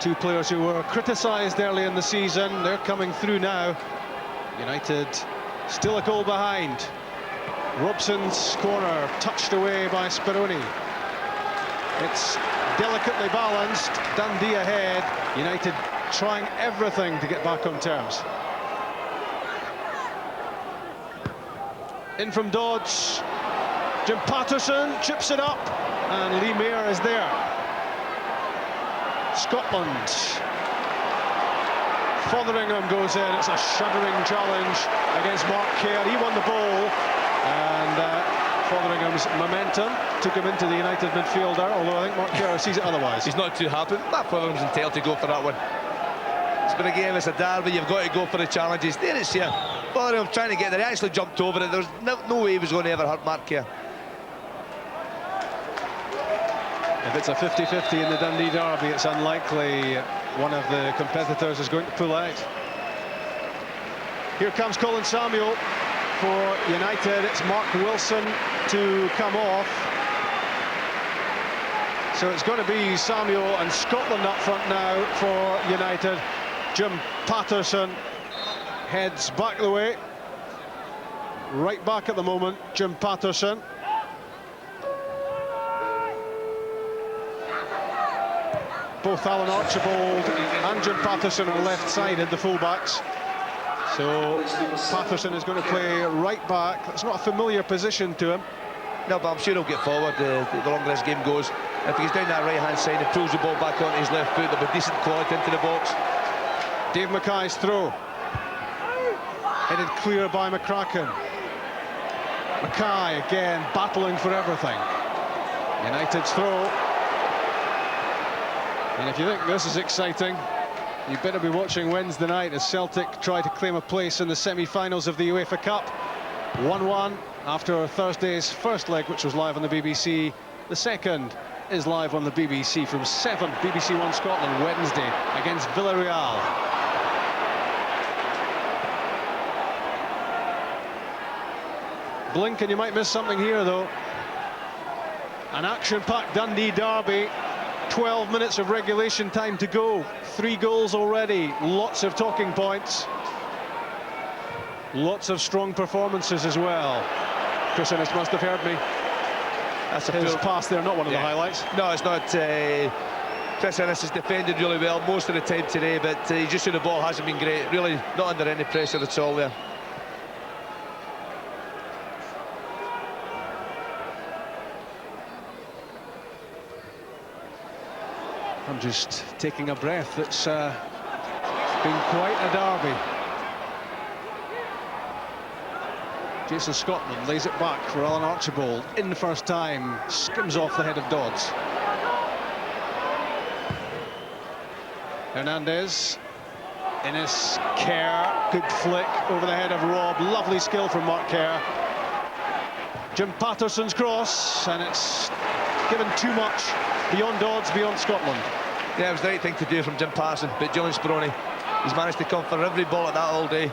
Two players who were criticised early in the season. They're coming through now. United still a goal behind. Robson's corner touched away by Speroni. It's delicately balanced. Dundee ahead. United trying everything to get back on terms. In from Dodds. Jim Patterson chips it up, and Lee Mayer is there. Scotland. Fotheringham goes in. It's a shuddering challenge against Mark Kerr. He won the ball, and Fotheringham's momentum took him into the United midfielder, although I think Mark Kerr sees it otherwise. He's not too happy. Matt Fotheringham's entitled to go for that one. It's been a game, it's a derby, you've got to go for the challenges. There it's here. Fotheringham trying to get there. He actually jumped over it. There's no way he was going to ever hurt Mark Kerr. If it's a 50-50 in the Dundee derby, it's unlikely one of the competitors is going to pull out. Here comes Colin Samuel for United. It's Mark Wilson to come off. So it's going to be Samuel and Scotland up front now for United. Jim Patterson heads back the way. Right back at the moment, Jim Patterson. Both Alan Archibald and Jim Patterson are left-sided, the full-backs. So Patterson is going to play right back. That's not a familiar position to him. No, but I'm sure he'll get forward the longer this game goes. If he's down that right-hand side and pulls the ball back onto his left foot, there'll be decent quality into the box. Dave Mackay's throw. Headed clear by McCracken. Mackay again battling for everything. United's throw. And if you think this is exciting, you better be watching Wednesday night as Celtic try to claim a place in the semi-finals of the UEFA Cup. 1-1 after Thursday's first leg, which was live on the BBC. The second is live on the BBC from 7, BBC One Scotland, Wednesday against Villarreal. Blink and you might miss something here, though. An action-packed Dundee derby. 12 minutes of regulation time to go. 3 goals already. Lots of talking points. Lots of strong performances as well. Chris Ennis must have heard me. That's his pass there, not one of the highlights. No, it's not. Chris Ennis has defended really well most of the time today, but he just said the ball hasn't been great. Really not under any pressure at all there. I'm just taking a breath. It's been quite a derby. Jason Scotland lays it back for Alan Archibald. In the first time, skims off the head of Dodds. Hernandez. Innes, Kerr, good flick over the head of Rob. Lovely skill from Mark Kerr. Jim Patterson's cross, and it's given too much. Beyond Dodds, beyond Scotland. Yeah, it was the right thing to do from Jim Patterson, but Julian Speroni, he's managed to come for every ball at that all day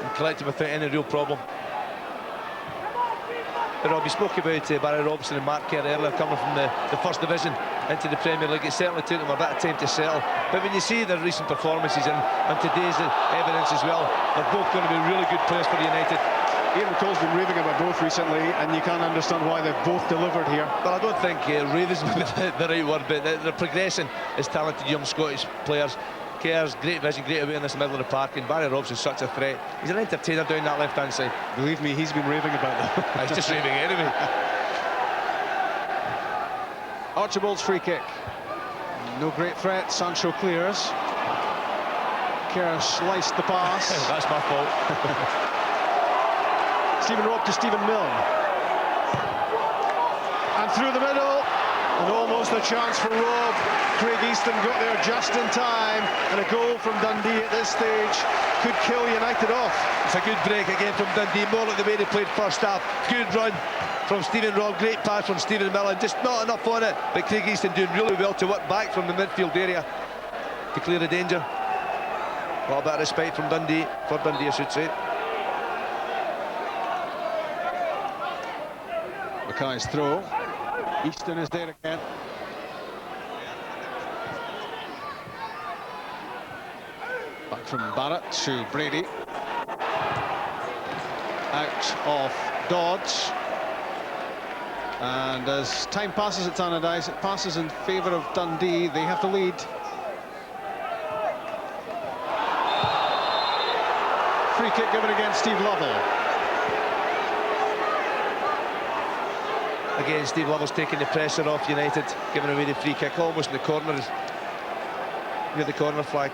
and collect it without any real problem. But Rob, you spoke about Barry Robson and Mark Kerr earlier, coming from the First Division into the Premier League. It certainly took them a bit of time to settle. But when you see their recent performances and today's evidence as well, they're both going to be really good players for United. Ian McCall's been raving about both recently, and you can't understand why they've both delivered here. Well, I don't think raving's the right word, but the progression is talented young Scottish players. Kerr's great vision, great awareness in the middle of the park, and Barry Robson's such a threat. He's an entertainer down that left-hand side. Believe me, he's been raving about them. He's just raving anyway. Archibald's free kick. No great threat, Sancho clears. Kerr sliced the pass. That's my fault. Stephen Robb to Stephen Milne. And through the middle. And almost a chance for Rob. Craig Easton got there just in time, and a goal from Dundee at this stage could kill United off. It's a good break again from Dundee, more like the way they played first half. Good run from Stephen Robb, great pass from Stephen Millen, just not enough on it, but Craig Easton doing really well to work back from the midfield area to clear the danger. A little bit of respect from Dundee, for Dundee I should say. Mackay's throw. Easton is there again. Back from Barrett to Brady. Out of Dodds. And as time passes at Tannadice, it passes in favour of Dundee. They have the lead. Free kick given against Steve Lovell. Again, Steve Lovell's taking the pressure off United, giving away the free kick almost in the corner. Near the corner flag.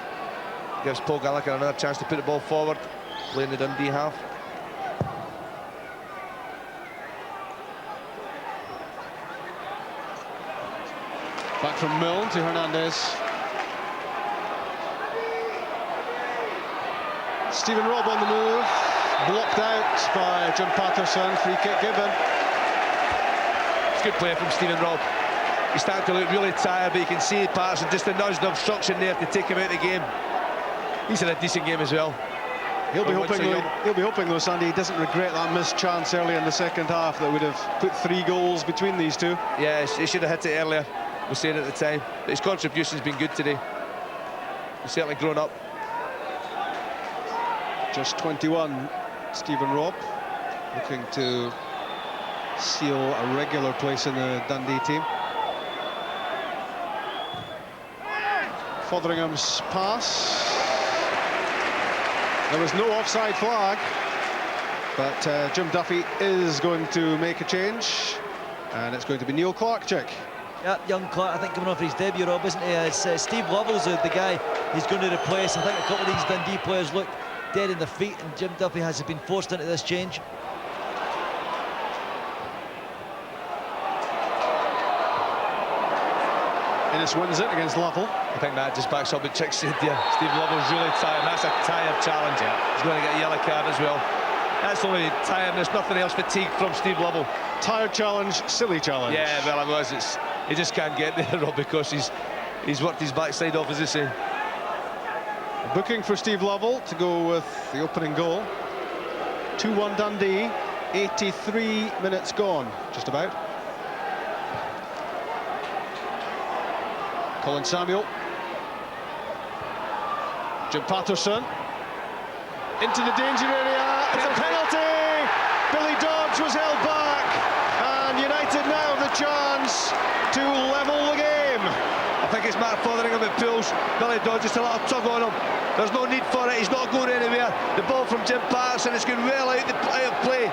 Gives Paul Gallagher another chance to put the ball forward, playing the Dundee half. Back from Milne to Hernandez. Stephen Robb on the move. Blocked out by Jim Patterson. Free kick given. Good play from Stephen Robb. He's starting to look really tired, but you can see Patterson just a nudge of obstruction there to take him out of the game. He's had a decent game as well. He'll be hoping though, Sandy, he doesn't regret that missed chance early in the second half that would have put 3 goals between these two. Yeah, he should have hit it earlier. We were saying at the time, but his contribution's been good today. He's certainly grown up. Just 21, Stephen Robb, looking to seal a regular place in the Dundee team. Fotheringham's pass. There was no offside flag, but Jim Duffy is going to make a change, and it's going to be Neil Clark-Chick. Yeah, young Clark, I think, coming off his debut, Rob, isn't he? It's Steve Lovell's the guy he's going to replace. I think a couple of these Dundee players look dead in the feet, and Jim Duffy has been forced into this change. Innes wins it against Lovell. I think that just backs up what Chick said there. Steve Lovell's really tired. That's a tired challenge. He's going to get a yellow card as well. That's only tiredness, nothing else. Fatigue from Steve Lovell. Tired challenge, silly challenge. Yeah, well, it was. He just can't get there, Rob, because he's worked his backside off, as they say. Booking for Steve Lovell to go with the opening goal. 2-1 Dundee, 83 minutes gone, just about. Colin Samuel. Jim Patterson. Into the danger area. It's a penalty! Billy Dodds was held back. And United now have the chance to level the game. I think it's Mark Fotheringham that pulls Billy Dodds, just a little tug on him. There's no need for it, he's not going anywhere. The ball from Jim Patterson, it's going well out of play.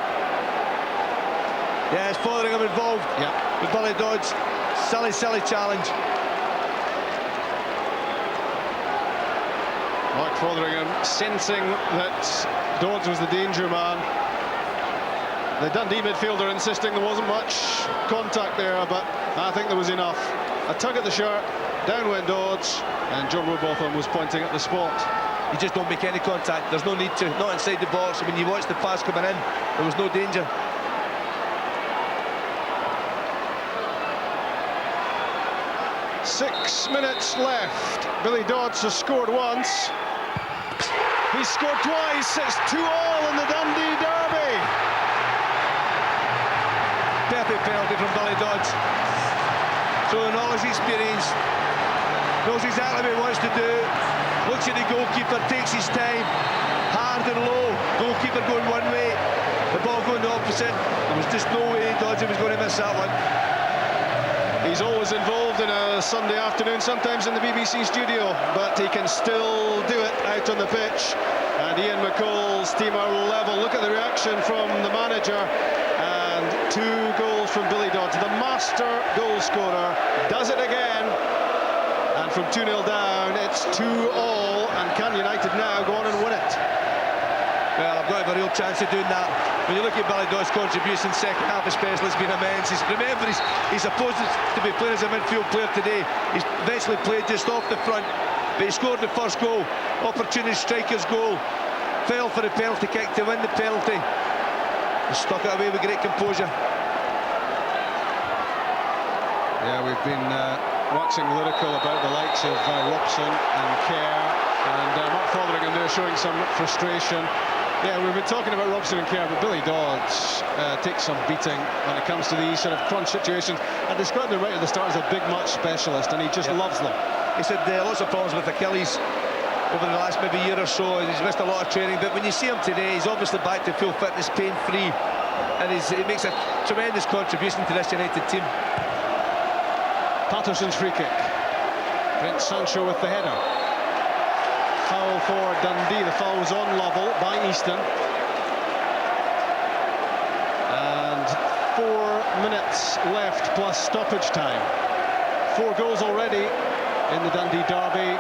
Yeah, it's Fotheringham involved with Billy Dodds. Silly challenge. Mark Fotheringham sensing that Dodds was the danger man. The Dundee midfielder insisting there wasn't much contact there, but I think there was enough. A tug at the shirt, down went Dodds, and John Robotham was pointing at the spot. You just don't make any contact, there's no need to, not inside the box. When you watch the pass coming in, there was no danger. Six minutes left. Billy Dodds has scored once. He's scored twice. It's 2-2 in the Dundee derby. Perfect penalty from Billy Dodds. Showing all his experience. Knows exactly what he wants to do. Looks at the goalkeeper, takes his time. Hard and low. Goalkeeper going one way. The ball going the opposite. There was just no way Dodds was going to miss that one. He's always involved in a Sunday afternoon, sometimes in the BBC studio, but he can still do it out on the pitch. And Ian McCall's team are level. Look at the reaction from the manager. And 2 goals from Billy Dodds, the master goal scorer, does it again. And from 2-0 down, it's 2-2. And can United now go on and win it? Well, I've got to have a real chance of doing that. When you look at Billy Dodds' contribution, second half especially, it's been immense. Remember, he's supposed to be playing as a midfield player today. He's eventually played just off the front, but he scored the first goal. Opportunity striker's goal. Fell for the penalty kick to win the penalty. He stuck it away with great composure. Yeah, we've been waxing lyrical about the likes of Robson and Kerr, and Mark Fotheringham there showing some frustration. Yeah, we've been talking about Robson and Kerr, but Billy Dodds takes some beating when it comes to these sort of crunch situations. I described him right at the start as a big match specialist, and he just loves them. He said lots of problems with Achilles over the last maybe year or so. He's missed a lot of training, but when you see him today, he's obviously back to full fitness, pain-free, and he makes a tremendous contribution to this United team. Patterson's free kick. Prince Sancho with the header. Foul for Dundee. The foul was on Lovell by Easton. And 4 minutes left plus stoppage time. 4 goals already in the Dundee derby.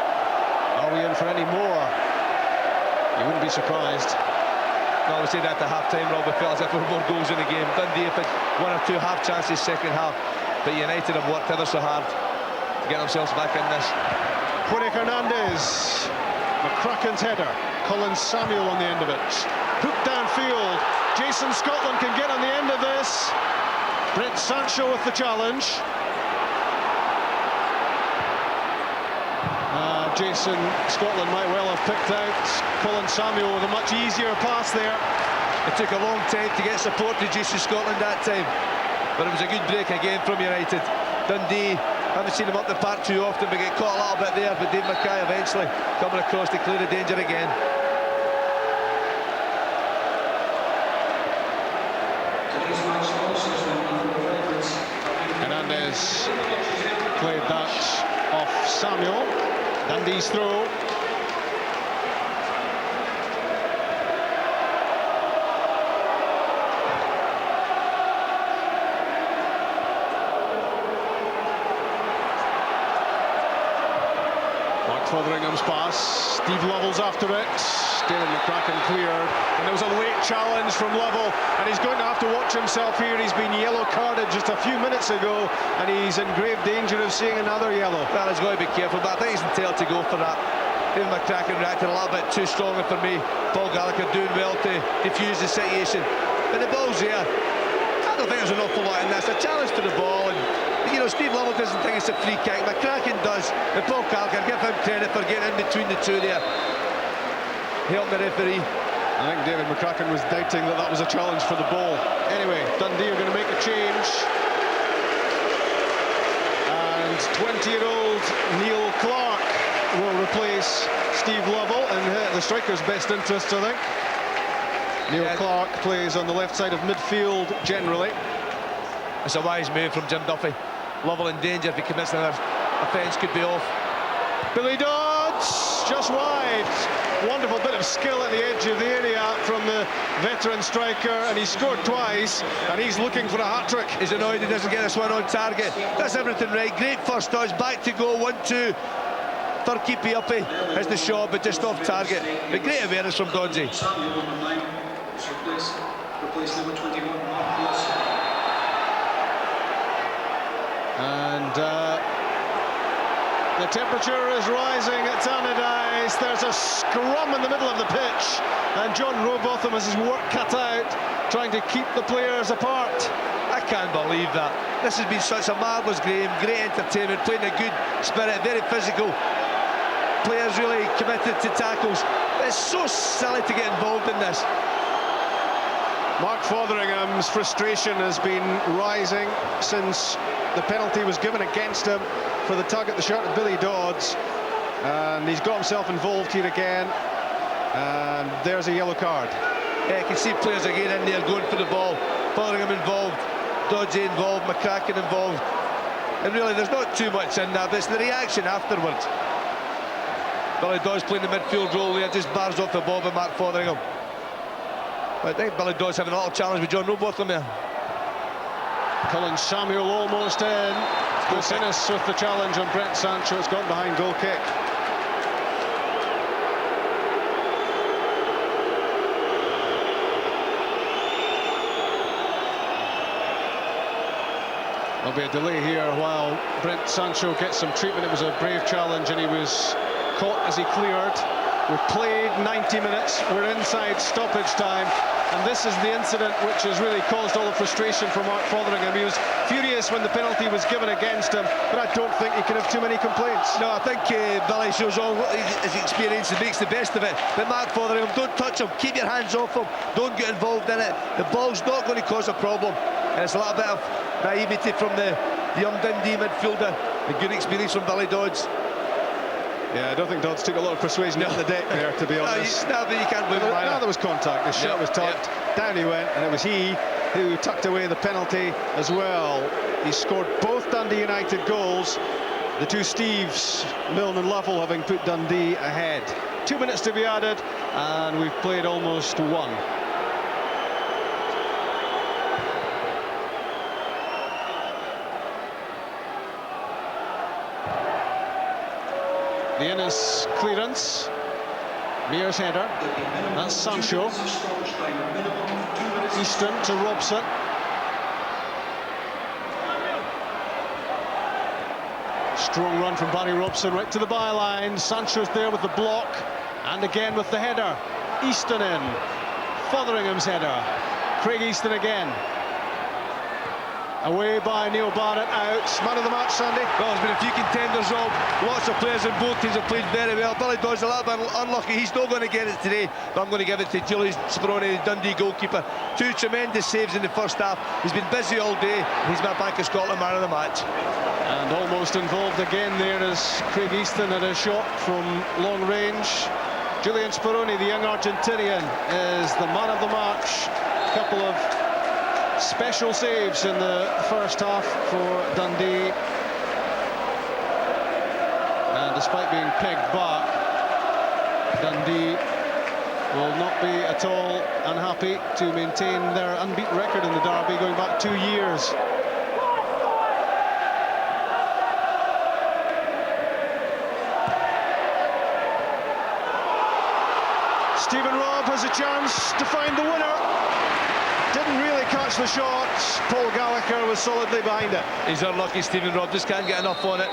Are we in for any more? You wouldn't be surprised. No, we said that at the half-time, Rob. We felt as if there were more goals in the game. Dundee have had 1 or 2 half chances second half, but United have worked ever so hard to get themselves back in this. Jorge Hernandez. McCracken's header. Colin Samuel on the end of it. Hook downfield. Jason Scotland can get on the end of this. Brent Sancho with the challenge. Jason Scotland might well have picked out Colin Samuel with a much easier pass there. It took a long time to get support to Jason Scotland that time, but it was a good break again from United. Dundee, haven't seen him up the park too often, but get caught a little bit there, but Dave Mackay eventually coming across to clear the danger again. Hernandez played that off Samuel. Dundee's throw. Mark Fotheringham's pass. Steve Lovell's after it. David McCracken cleared. And there was a late challenge from Lovell. And he's going to have to watch himself here. He's been yellow carded just a few minutes ago. And he's in grave danger of seeing another yellow. Well, he's got to be careful, but I think he's entitled to go for that. David McCracken reacted a little bit too strongly for me. Paul Gallagher doing well to defuse the situation. But the ball's there. I don't think there's an awful lot in this. A challenge to the ball, and you know, Steve Lovell doesn't think it's a free kick. McCracken does. And Paul Gallagher, give him credit for getting in between the two there. Help the referee. I think David McCracken was doubting that that was a challenge for the ball. Anyway, Dundee are going to make a change. And 20-year-old Neil Clark will replace Steve Lovell in the striker's best interests, I think. Neil Clark plays on the left side of midfield generally. It's a wise move from Jim Duffy. Lovell in danger if he commits another offence, could be off. Billy Dodds just wide. Wonderful bit of skill at the edge of the area from the veteran striker, and he scored twice, and he's looking for a hat-trick. He's annoyed he doesn't get this one on target. That's everything right. Great first touch, back to go, 1-2. Third keepy uppy has the shot, but just off target. But great awareness from Doddsy. Replace number 21, Mark Wilson. And the temperature is rising at Tannadice. There's a scrum in the middle of the pitch, and John Robotham has his work cut out trying to keep the players apart. I can't believe that. This has been such a marvellous game, great entertainment, playing a good spirit, very physical. Players really committed to tackles. It's so silly to get involved in this. Mark Fotheringham's frustration has been rising since the penalty was given against him for the tug at the shirt of Billy Dodds, and he's got himself involved here again, and there's a yellow card. Yeah, you can see players again in there going for the ball. Fotheringham involved, Doddsy involved, McCracken involved, and really there's not too much in that, but it's the reaction afterwards. Billy Dodds playing the midfield role there, just bars off the ball by Mark Fotheringham. But I think Billy Dodds having a little challenge with John Robotham there. Colin Samuel almost in. Gusinis with the challenge on Brent Sancho. It's gone behind, goal kick. There'll be a delay here while Brent Sancho gets some treatment. It was a brave challenge, and he was caught as he cleared. We've played 90 minutes, we're inside stoppage time, and this is the incident which has really caused all the frustration for Mark Fotheringham. He was furious when the penalty was given against him, but I don't think he can have too many complaints. No, I think Billy shows all his experience and makes the best of it. But Mark Fotheringham, don't touch him, keep your hands off him, don't get involved in it. The ball's not going to cause a problem. And it's a little bit of naivety from the young Dundee midfielder. A good experience from Billy Dodds. Yeah, I don't think Dodds took a lot of persuasion on the deck there, to be honest. No, but you can't blame him. No, there was contact. The shot was tucked. Down he went, and it was he who tucked away the penalty as well. He scored both Dundee United goals. The two Steves, Milne and Lovell, having put Dundee ahead. 2 minutes to be added, and we've played almost one. The Innes clearance. Mears header. That's Sancho. Easton to Robson. Strong run from Barry Robson right to the byline. Sancho's there with the block, and again with the header. Easton in. Fotheringham's header. Craig Easton again. Away by Neil Barrett, out. Man of the match, Sandy. Well, there's been a few contenders on. Lots of players in both teams have played very well. Billy Dodds a little bit unlucky. He's not going to get it today, but I'm going to give it to Julian Speroni, the Dundee goalkeeper. Two tremendous saves in the first half. He's been busy all day. He's my Bank of Scotland man of the match. And almost involved again there is Craig Easton at a shot from long range. Julian Speroni, the young Argentinian, is the man of the match. A couple of special saves in the first half for Dundee, and despite being pegged back, Dundee will not be at all unhappy to maintain their unbeaten record in the derby going back 2 years. Stephen Robb has a chance to find the winner. Didn't really catch the shot. Paul Gallagher was solidly behind it. He's unlucky, Stephen Robb, just can't get enough on it.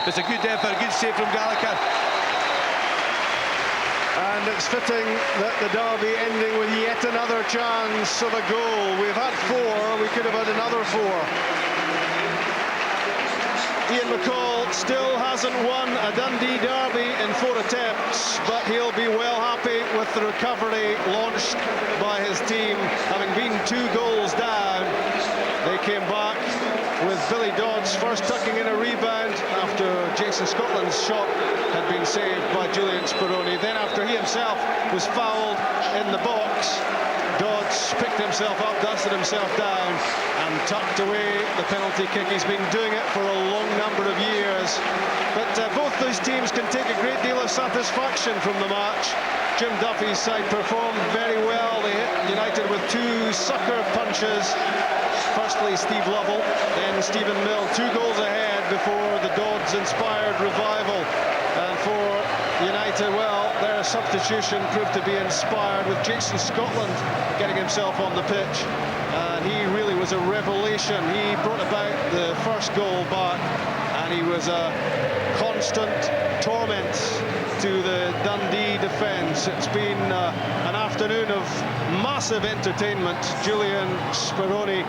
It's a good effort, a good save from Gallagher. And it's fitting that the derby ending with yet another chance of a goal. We've had 4, we could have had another 4. Ian McCall still hasn't won a Dundee derby in 4 attempts, but he'll be well happy with the recovery launched by his team. Having been 2 goals down, they came back with Billy Dodds first tucking in a rebound after Jason Scotland's shot had been saved by Julian Speroni. Then after he himself was fouled in the box, Dodds picked himself up, dusted himself down and tucked away the penalty kick. He's been doing it for a long number of years. But both those teams can take a great deal of satisfaction from the match. Jim Duffy's side performed very well. They hit United with 2 sucker punches. Firstly, Steve Lovell, then Stephen Mill, 2 goals ahead before the Dodds-inspired revival. And for United, well, their substitution proved to be inspired with Jason Scotland getting himself on the pitch. And he really was a revelation. He brought about the first goal back, and he was a constant torment to the Dundee defence. It's been an afternoon of massive entertainment. Julian Speroni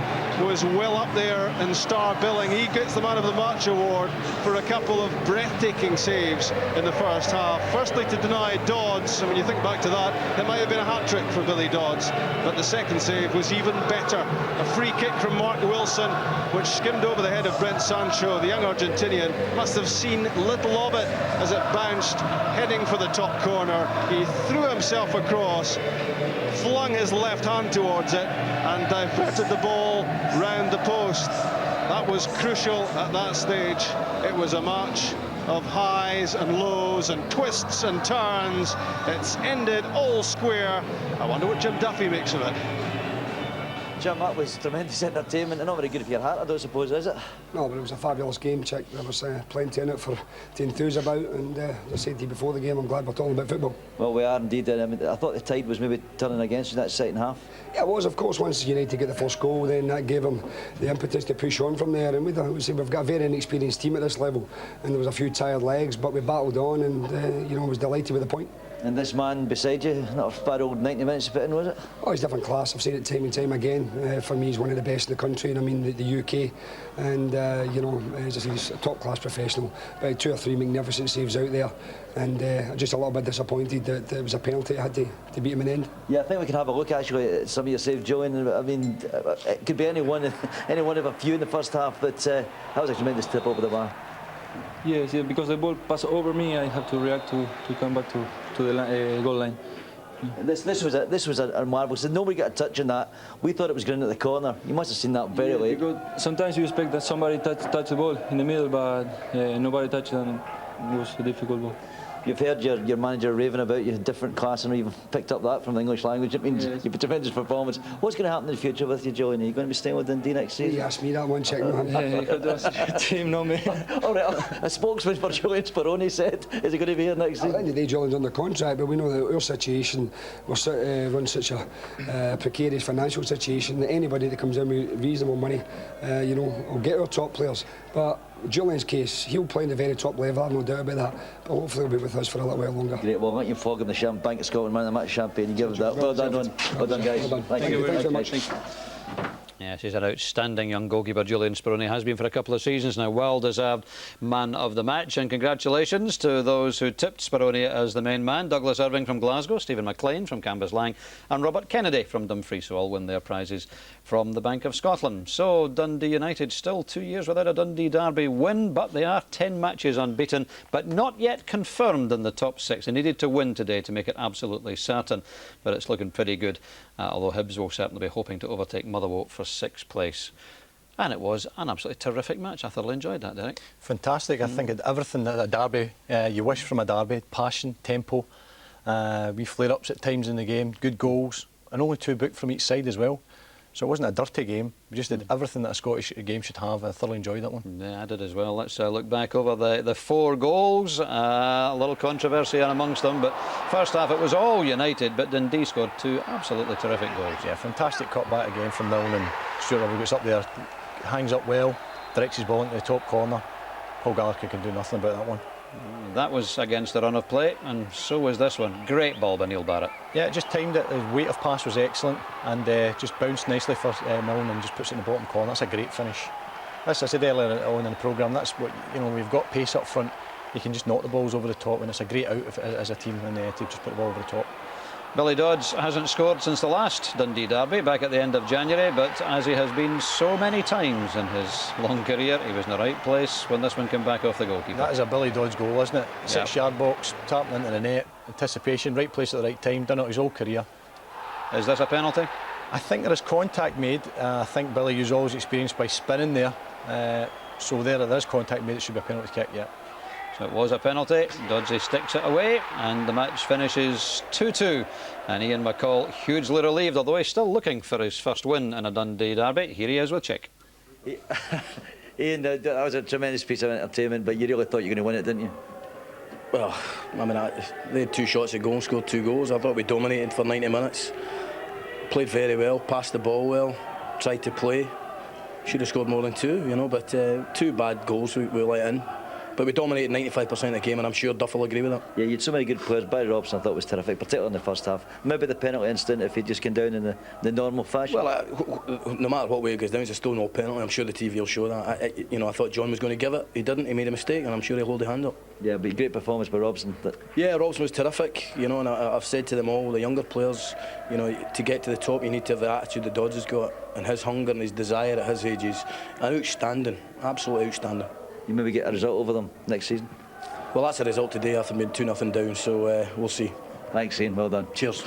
was well up there in star billing. He gets the Man of the Match award for a couple of breathtaking saves in the first half. Firstly, to deny Dodds, and when you think back to that, it might have been a hat-trick for Billy Dodds, but the second save was even better. A free kick from Mark Wilson, which skimmed over the head of Brent Sancho. The young Argentinian must have seen little of it as it bounced, heading for the top corner. He threw himself across, flung his left hand towards it and diverted the ball round the post. That was crucial at that stage. It was a match of highs and lows and twists and turns. It's ended all square. I wonder what Jim Duffy makes of it. Jim, that was tremendous entertainment, and not very good for your heart, I don't suppose, is it? No, but it was a fabulous game, Chick. There was plenty in it to enthuse about, and as I said to you before the game, I'm glad we're talking about football. Well, we are indeed. I mean, I thought the tide was maybe turning against us in that second half. Yeah, it was, of course. Once United get the first goal, then that gave them the impetus to push on from there. And we've got a very inexperienced team at this level, and there was a few tired legs, but we battled on, and I was delighted with the point. And this man beside you, not a bad old 90 minutes to put in, was it? Oh, he's different class. I've seen it time and time again. For me, he's one of the best in the country, and I mean the UK. And he's a top-class professional. About 2 or 3 magnificent saves out there, and just a little bit disappointed that it was a penalty. I had to beat him in the end. Yeah, I think we can have a look actually at some of your saves, Julian. I mean, it could be any one of a few in the first half, but that was a tremendous tip over the bar. Yes, yeah, because the ball passed over me, I have to react to come back to the goal line. This was a marvellous. Nobody got a touch on that. We thought it was going into the corner. You must have seen that very late. Because sometimes you expect that somebody touch the ball in the middle, but nobody touched, and it was a difficult ball. You've heard your manager raving about you, different class, and you've picked up that from the English language. It means you've a tremendous performance. What's going to happen in the future with you, Julian? Are you going to be staying with Dundee next season? You asked me that one, Chick. Team, not me. All right, a spokesman for Julian Speroni said, is he going to be here next season? At the end of the day, Julian's under contract, but we know that our situation, we're run such a precarious financial situation that anybody that comes in with reasonable money, will get our top players. But Julian's case, he'll play in the very top level, I've no doubt about that, but hopefully he'll be with us for a little while longer. Great, well, why don't you flog him the Bank of Scotland Man of the Match champagne and give him that. Well done, guys. Well done. Thank you very much. Yes, he's an outstanding young goalkeeper. Julian Speroni has been for a couple of seasons now. Well-deserved man of the match. And congratulations to those who tipped Speroni as the main man. Douglas Irving from Glasgow, Stephen McLean from Cambuslang and Robert Kennedy from Dumfries. So all win their prizes from the Bank of Scotland. So Dundee United still 2 years without a Dundee derby win, but they are 10 matches unbeaten, but not yet confirmed in the top 6. They needed to win today to make it absolutely certain, but it's looking pretty good. Although Hibs will certainly be hoping to overtake Motherwell for 6th place. And it was an absolutely terrific match. I thoroughly enjoyed that, Derek. Fantastic. I think it everything that a derby you wish from a derby: passion, tempo, wee flare-ups at times in the game, good goals, and only 2 booked from each side as well. So it wasn't a dirty game. We just did everything that a Scottish game should have. I thoroughly enjoyed that one. Yeah, I did as well. Let's look back over the 4 goals. A little controversy amongst them, but first half it was all United, but Dundee scored 2 absolutely terrific goals. Yeah, fantastic cut back again from Milne, and Stuart Robert gets up there, hangs up well, directs his ball into the top corner. Paul Gallagher can do nothing about that one. That was against the run of play, and so was this one. Great ball by Neil Barrett. Yeah, it just timed it. The weight of pass was excellent, and just bounced nicely for Milne and just puts it in the bottom corner. That's a great finish. As I said earlier on in the programme, that's what, you know, we've got pace up front. You can just knock the balls over the top, and it's a great out as a team and to just put the ball over the top. Billy Dodds hasn't scored since the last Dundee derby back at the end of January, but as he has been so many times in his long career, he was in the right place when this one came back off the goalkeeper. That is a Billy Dodds goal, isn't it? 6-yard box, tapping into the net, anticipation, right place at the right time, done it his whole career. Is this a penalty? I think there is contact made. I think Billy used all his experience by spinning there. So there is contact made. It should be a penalty kick, yeah. So it was a penalty. Doddsy sticks it away, and the match finishes 2-2. And Ian McCall hugely relieved, although he's still looking for his first win in a Dundee derby. Here he is with Chick. Ian, that was a tremendous piece of entertainment, but you really thought you were going to win it, didn't you? Well, I mean, they had 2 shots at goal, scored 2 goals. I thought we dominated for 90 minutes. Played very well, passed the ball well, tried to play. Should have scored more than 2, you know, but 2 bad goals we let in. But we dominated 95% of the game, and I'm sure Duff will agree with that. Yeah, you had so many good players. Barry Robson I thought was terrific, particularly in the first half. Maybe the penalty incident, if he'd just gone down in the normal fashion. Well, no matter what way it goes down, it's still no penalty. I'm sure the TV will show that. You know, I thought John was going to give it. He didn't. He made a mistake, and I'm sure he'll hold the hand up. Yeah, but great performance by Robson. Yeah, Robson was terrific. You know, and I've said to them all, the younger players, you know, to get to the top, you need to have the attitude that Dodds has got, and his hunger and his desire at his age is outstanding, absolutely outstanding. You maybe get a result over them next season? Well, that's a result today after being 2-0 down, so we'll see. Thanks, Ian. Well done. Cheers.